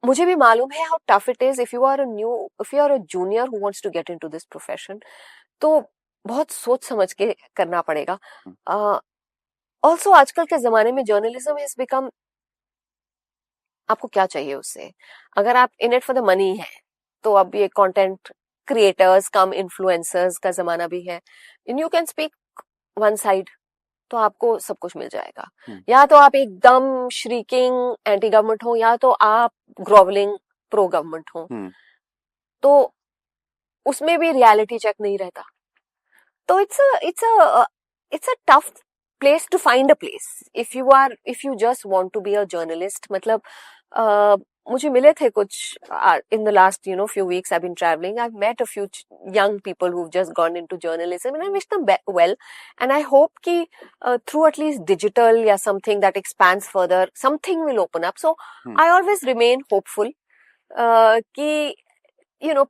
मुझे भी मालूम है how tough it is if you are a junior who wants to get into this profession. तो बहुत सोच समझ के करना पड़ेगा. ऑल्सो आजकल के जमाने में जर्नलिज्म हैज बिकम, आपको क्या चाहिए उससे? अगर आप in it for the money है, तो अब ये कंटेंट क्रिएटर्स कम इन्फ्लुएंसर्स का जमाना भी है. You can speak one side, तो आपको सब कुछ मिल जाएगा. या तो आप एकदम श्रीकिंग एंटी गवर्नमेंट हो, या तो आप ग्रोवलिंग प्रो गवर्नमेंट हो. तो उसमें भी रियलिटी चेक नहीं रहता. तो it's a tough place to find a place if you just want to be a journalist. मतलब मुझे मिले थे कुछ in the last few weeks I've been traveling. I've met a few young people who've just gone into journalism, and I wish them well, and I hope कि through at least digital या something that expands further, something will open up. So I always remain hopeful कि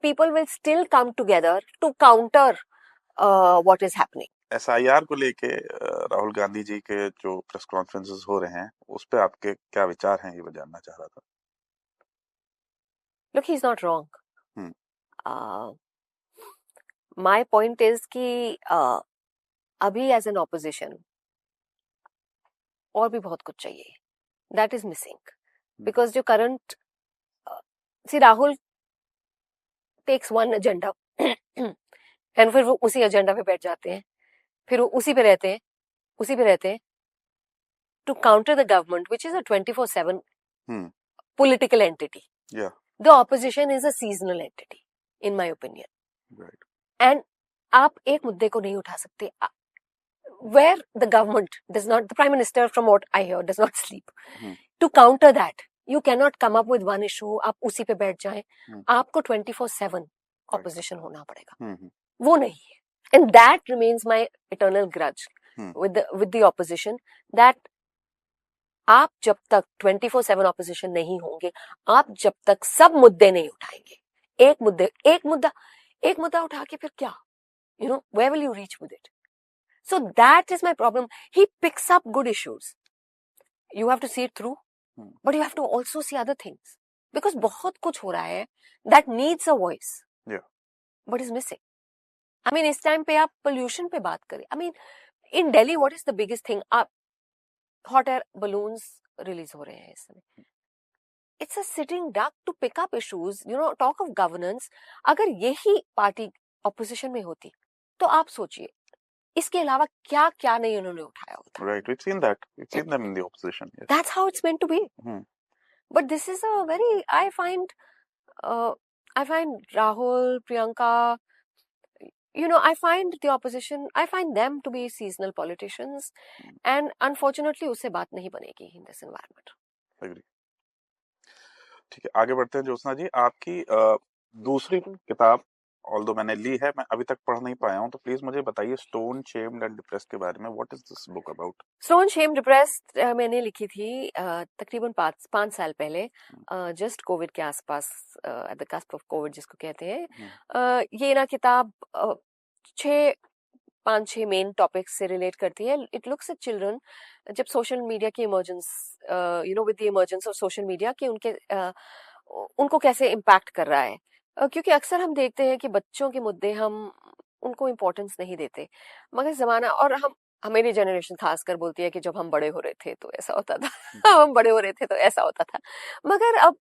people will still come together to counter what is happening. SIR को लेके राहुल गांधी जी के जो press conferences हो रहे हैं उस पे आपके क्या विचार हैं, ये मैं जानना चाह रहा था. Look, he's not wrong. My point is कि अभी as an opposition और भी बहुत कुछ चाहिए. That is missing. Because जो current Rahul takes one agenda and फिर वो उसी एजेंडा पे बैठ जाते हैं, फिर वो उसी पे रहते हैं to counter the government, which is a 24/7 political entity. Yeah. The opposition is a seasonal entity, in my opinion. Right. And आप एक मुद्दे को नहीं उठा सकते. Where the government does not, the Prime Minister, from what I hear, does not sleep. To counter that, you cannot come up with one issue, आप उसी पे बैठ जाएं. आपको 24/7 opposition होना पड़ेगा. वो नहीं है. And that remains my eternal grudge with the opposition, that आप जब तक 24/7 opposition नहीं होंगे, आप जब तक सब मुद्दे नहीं उठाएंगे, एक मुद्दा उठा के फिर क्या? Where will you reach with it? So that is my problem. He picks up good issues. You have to see it through, but you have to also see other things. Because बहुत कुछ हो रहा है that needs a voice. Yeah. But is missing. I mean, इस time पे आप pollution पे बात करें. I mean, in Delhi, what is the biggest thing? Hot air balloons release हो रहे हैं इस समय. It's a sitting duck to pick up issues. Talk of governance. अगर यही पार्टी opposition में होती, तो आप सोचिए, इसके अलावा क्या नहीं उन्होंने उठाया होता. Right, we've seen that. We've seen them in the opposition. Yes. That's how it's meant to be. But this is a very, I find Rahul, Priyanka, I find the opposition, I find them to be seasonal politicians, and unfortunately उससे बात नहीं बनेगी in this environment. Agree. ठीक है, आगे बढ़ते हैं. ज्योत्सना जी, आपकी दूसरी किताब ऑल्दो मैंने ली है, मैं अभी तक पढ़ नहीं पाया हूँ, तो प्लीज मुझे बताइए स्टोन शेम्ड एंड डिप्रेस्ड के बारे में. What is this book about? Stone shamed depressed मैंने लिखी थी तकरीबन 5 साल पहले, जस्ट कोविड के आसपास, at the cusp of Covid जिसको कहते हैं. ये ना किताब 5-6 मेन टॉपिक्स से रिलेट करती है. इट लुक्स एट चिल्ड्रन जब सोशल मीडिया की emergence, with the emergence of social media, कि उनको कैसे इम्पैक्ट कर रहा है. क्योंकि अक्सर हम देखते हैं कि बच्चों के मुद्दे हम उनको इम्पोर्टेंस नहीं देते, मगर जमाना, और हमारी जनरेशन खासकर बोलती है कि जब हम बड़े हो रहे थे तो ऐसा होता था, हम बड़े हो रहे थे तो ऐसा होता था. मगर अब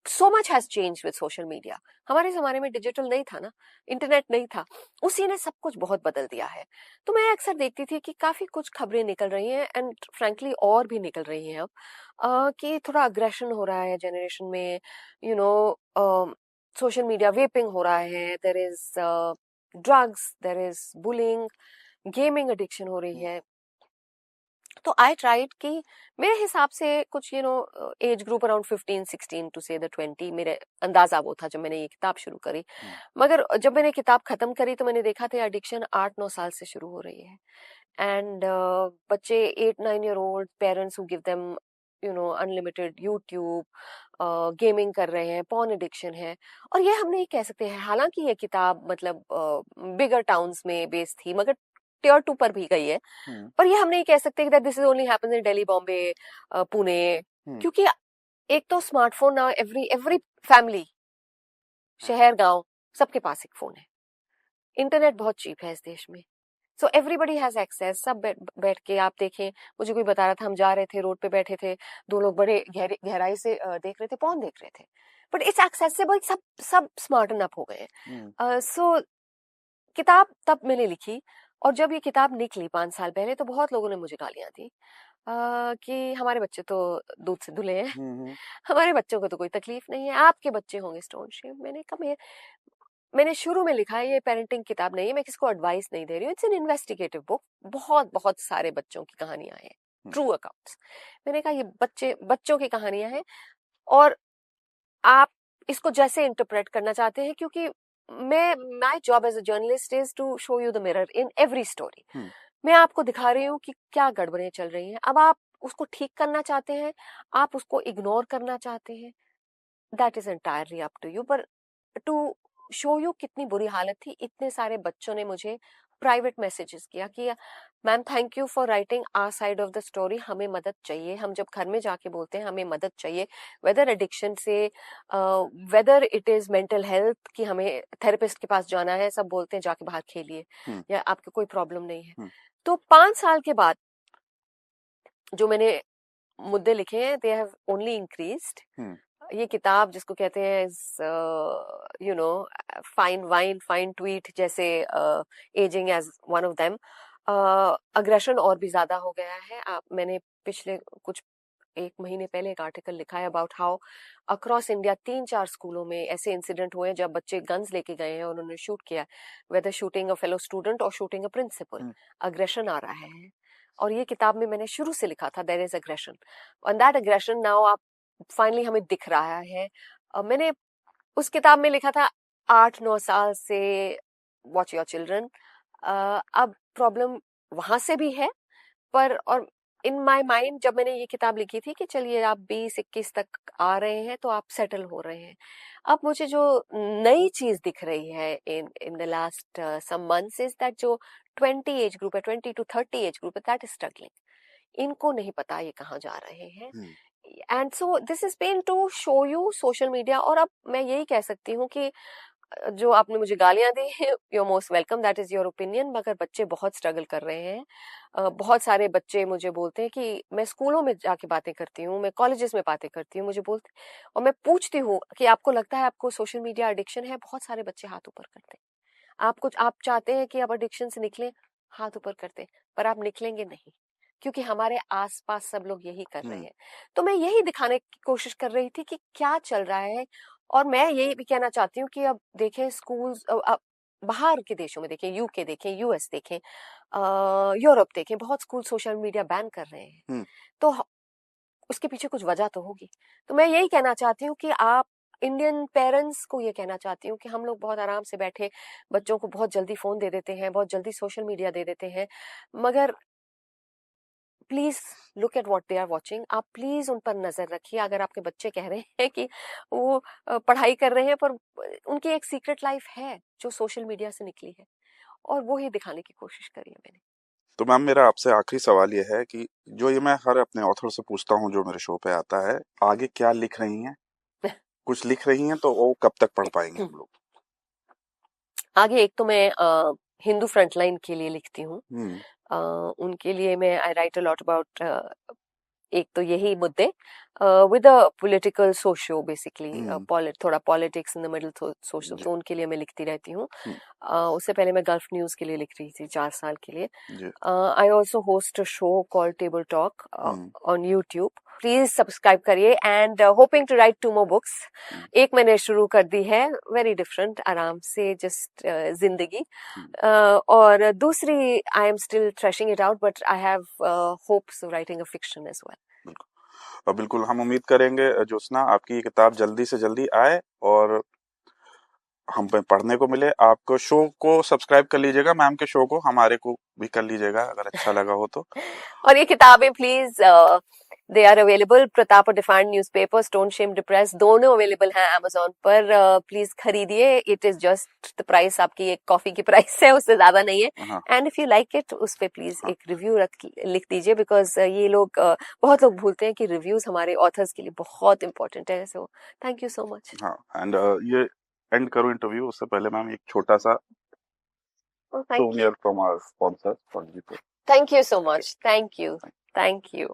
so much has changed with social media. हमारे ज़माने में डिजिटल नहीं था ना, इंटरनेट नहीं था, उसी ने सब कुछ बहुत बदल दिया है. तो मैं अक्सर देखती थी कि काफ़ी कुछ खबरें निकल रही हैं, एंड फ्रैंकली और भी निकल रही हैं अब, कि थोड़ा अग्रेशन हो रहा है जनरेशन में. सोशल मीडिया वेपिंग हो रहा है, there is drugs, there is bullying, gaming addiction हो रही है. तो आई ट्राइड कि मेरे हिसाब से कुछ एज ग्रुप अराउंड 15-16 टू से द 20, मेरे अंदाजा वो था जब मैंने ये किताब शुरू करी. मगर जब मैंने किताब खत्म करी तो मैंने देखा था एडिक्शन 8-9 साल से शुरू हो रही है. एंड बच्चे 8-9 year old, parents who give them unlimited YouTube, gaming कर रहे हैं, पॉर्न एडिक्शन है. और ये हम नहीं कह सकते हैं, हालांकि ये किताब मतलब बिगर टाउन्स में बेस्ड थी, मगर टियर 2 पर भी गई है. पर ये हम नहीं कह सकते कि this is only happens in Delhi, Bombay, Pune, क्योंकि एक तो स्मार्टफोन ना एवरी फैमिली, शहर गांव सबके पास एक फोन है. इंटरनेट बहुत चीप है इस देश में, सो एवरीबडी हैज एक्सेस. सब बैठ के, आप देखें, मुझे कोई बता रहा था, हम जा रहे थे, रोड पे बैठे थे, 2 लोग बड़े गहराई से देख रहे थे, पॉर्न देख रहे थे, बट इट्स एक्सेसिबल. सब स्मार्ट अप हो गए. सो किताब तब मैंने लिखी, और जब ये किताब निकली 5 साल पहले तो बहुत लोगों ने मुझे गालियां दी. कि हमारे बच्चे तो दूध से धुले हैं, हमारे बच्चों को तो कोई तकलीफ नहीं है, आपके बच्चे होंगे स्टोन शेप। मैंने कहा मैंने शुरू में लिखा है ये पेरेंटिंग किताब नहीं है, मैं किसको एडवाइस नहीं दे रही हूँ, इट्स एन इन्वेस्टिगेटिव बुक, बहुत बहुत सारे बच्चों की कहानियां हैं, ट्रू अकाउंट्स। मैंने कहा ये बच्चों की कहानियां हैं और आप इसको जैसे इंटरप्रेट करना चाहते हैं, क्योंकि my job as a journalist is to show you the mirror in every story. मैं आपको दिखा रही हूँ कि क्या गड़बड़ें चल रही हैं, अब आप उसको ठीक करना चाहते हैं, आप उसको इग्नोर करना चाहते हैं, that is entirely up to you. पर टू शो यू कितनी बुरी हालत थी, इतने सारे बच्चों ने मुझे प्राइवेट मैसेजेस किया कि ma'am thank you for writing our side of the story, हमें मदद चाहिए। हम जब घर में जाके बोलते हैं हमें मदद चाहिए, वेदर एडिक्शन से, whether it is mental health कि हमें थेरेपिस्ट के पास जाना है, सब बोलते हैं जाके बाहर खेलिए या आपको कोई प्रॉब्लम नहीं है। तो 5 साल के बाद जो मैंने मुद्दे लिखे हैं दे हैव ओनली इंक्रीज्ड। ये किताब जिसको कहते हैं you know fine wine fine tweet, जैसे ageing as one of them, aggression और भी ज्यादा हो गया है। मैंने पिछले कुछ 1 महीने पहले एक आर्टिकल लिखा है अबाउट हाउ अक्रॉस इंडिया 3-4 स्कूलों में ऐसे इंसिडेंट हुए हैं जब बच्चे गन्स लेके गए हैं और उन्होंने शूट किया, whether shooting a fellow student और शूटिंग अ प्रिंसिपल। अग्रेशन आ रहा है और ये किताब में मैंने शुरू से लिखा था there is aggression, and that aggression now आप फाइनली हमें दिख रहा है। मैंने उस किताब में लिखा था 8-9 साल से वॉच योर चिल्ड्रन। अब प्रॉब्लम वहां से भी है, पर और इन माय माइंड जब मैंने ये किताब लिखी थी कि चलिए आप 20-21 तक आ रहे हैं तो आप सेटल हो रहे हैं, अब मुझे जो नई चीज दिख रही है in the last some months is that जो 20 एज ग्रुप है, 20 to 30 एज ग्रुप है, दैट इज स्ट्रगलिंग। इनको नहीं पता ये कहाँ जा रहे हैं, and so this is pen to show you social media. और अब मैं यही कह सकती हूँ कि जो आपने मुझे गालियां दी है, you're most welcome, that is your opinion, मगर बच्चे बहुत स्ट्रगल कर रहे हैं। बहुत सारे बच्चे मुझे बोलते हैं कि मैं स्कूलों में जाके बातें करती हूँ, मैं कॉलेजेस में बातें करती हूँ, मुझे बोलते और मैं पूछती हूँ कि आपको लगता है आपको सोशल मीडिया एडिक्शन है, बहुत सारे बच्चे हाथ ऊपर करते हैं। आप चाहते हैं कि आप एडिक्शन से निकलें, हाथ ऊपर करते हैं, पर आप निकलेंगे नहीं, क्योंकि हमारे आसपास सब लोग यही कर रहे हैं। तो मैं यही दिखाने की कोशिश कर रही थी कि क्या चल रहा है, और मैं यही भी कहना चाहती हूँ कि अब देखें स्कूल्स, बाहर के देशों में देखें, यूके देखें, यूएस देखें, यूरोप देखें, बहुत स्कूल सोशल मीडिया बैन कर रहे हैं। तो उसके पीछे कुछ वजह तो होगी। तो मैं यही कहना चाहती हूँ कि आप इंडियन पेरेंट्स को ये कहना चाहती हूँ कि हम लोग बहुत आराम से बैठे बच्चों को बहुत जल्दी फोन दे देते हैं, बहुत जल्दी सोशल मीडिया दे देते हैं, मगर please look at what they are watching. आप प्लीज उन पर नजर रखिए। अगर आपके बच्चे कह रहे हैं कि वो पढ़ाई कर रहे हैं, पर उनकी एक सीक्रेट लाइफ है जो सोशल मीडिया से निकली है, और वो ही दिखाने की कोशिश करी है मैंने। तो मैम मेरा आपसे आखिरी सवाल ये है कि जो ये मैं हर अपने ऑथर से पूछता हूँ जो मेरे शो पे आता है, आगे क्या लिख रही हैं? कुछ लिख रही हैं तो वो कब तक पढ़ पाएंगे हम लोग? आगे एक तो मैं हिंदू फ्रंटलाइन के लिए लिखती हूँ। उनके लिए मैं I write a lot about एक तो यही मुद्दे with a political socio basically, थोड़ा politics in the middle socio, तो उनके लिए मैं लिखती रहती हूँ। उससे पहले मैं गल्फ न्यूज के लिए लिख रही थी 4 साल के लिए। I also host a show called Table Talk on YouTube, please subscribe करिए, and hoping to write 2 more books. एक मैंने शुरू कर दी है, वेरी डिफरेंट, आराम से जस्ट जिंदगी, और दूसरी I am still threshing it out, but I have hopes of writing a fiction as well. बिल्कुल, हम उम्मीद करेंगे ज्योत्सना आपकी ये किताब जल्दी से जल्दी आए और हम पे पढ़ने को मिले। आपको शो को सब्सक्राइब कर लीजिएगा, मैम के शो को, हमारे को भी कर लीजिएगा अगर अच्छा लगा हो तो। और ये किताबें please they are available, Pratap और defined newspaper, stone shame depress, दोनों अवेलेबल हैं अमेज़न पर। प्लीज खरीदिए, it is just the price, आपकी एक कॉफी की प्राइस है, उससे ज्यादा नहीं है। And if you like it, उस पे प्लीज एक रिव्यू लिख दीजिए, बिकॉज ये लोग बहुत लोग भूलते हैं कि रिव्यूज हमारे ऑथर्स के लिए बहुत इंपॉर्टेंट है। So thank you so much. हाँ, एंड ये एंड करो इंटरव्यू, उससे पहले मैम एक छोटा सा souvenir from our sponsor. Thank you so much. Thank you.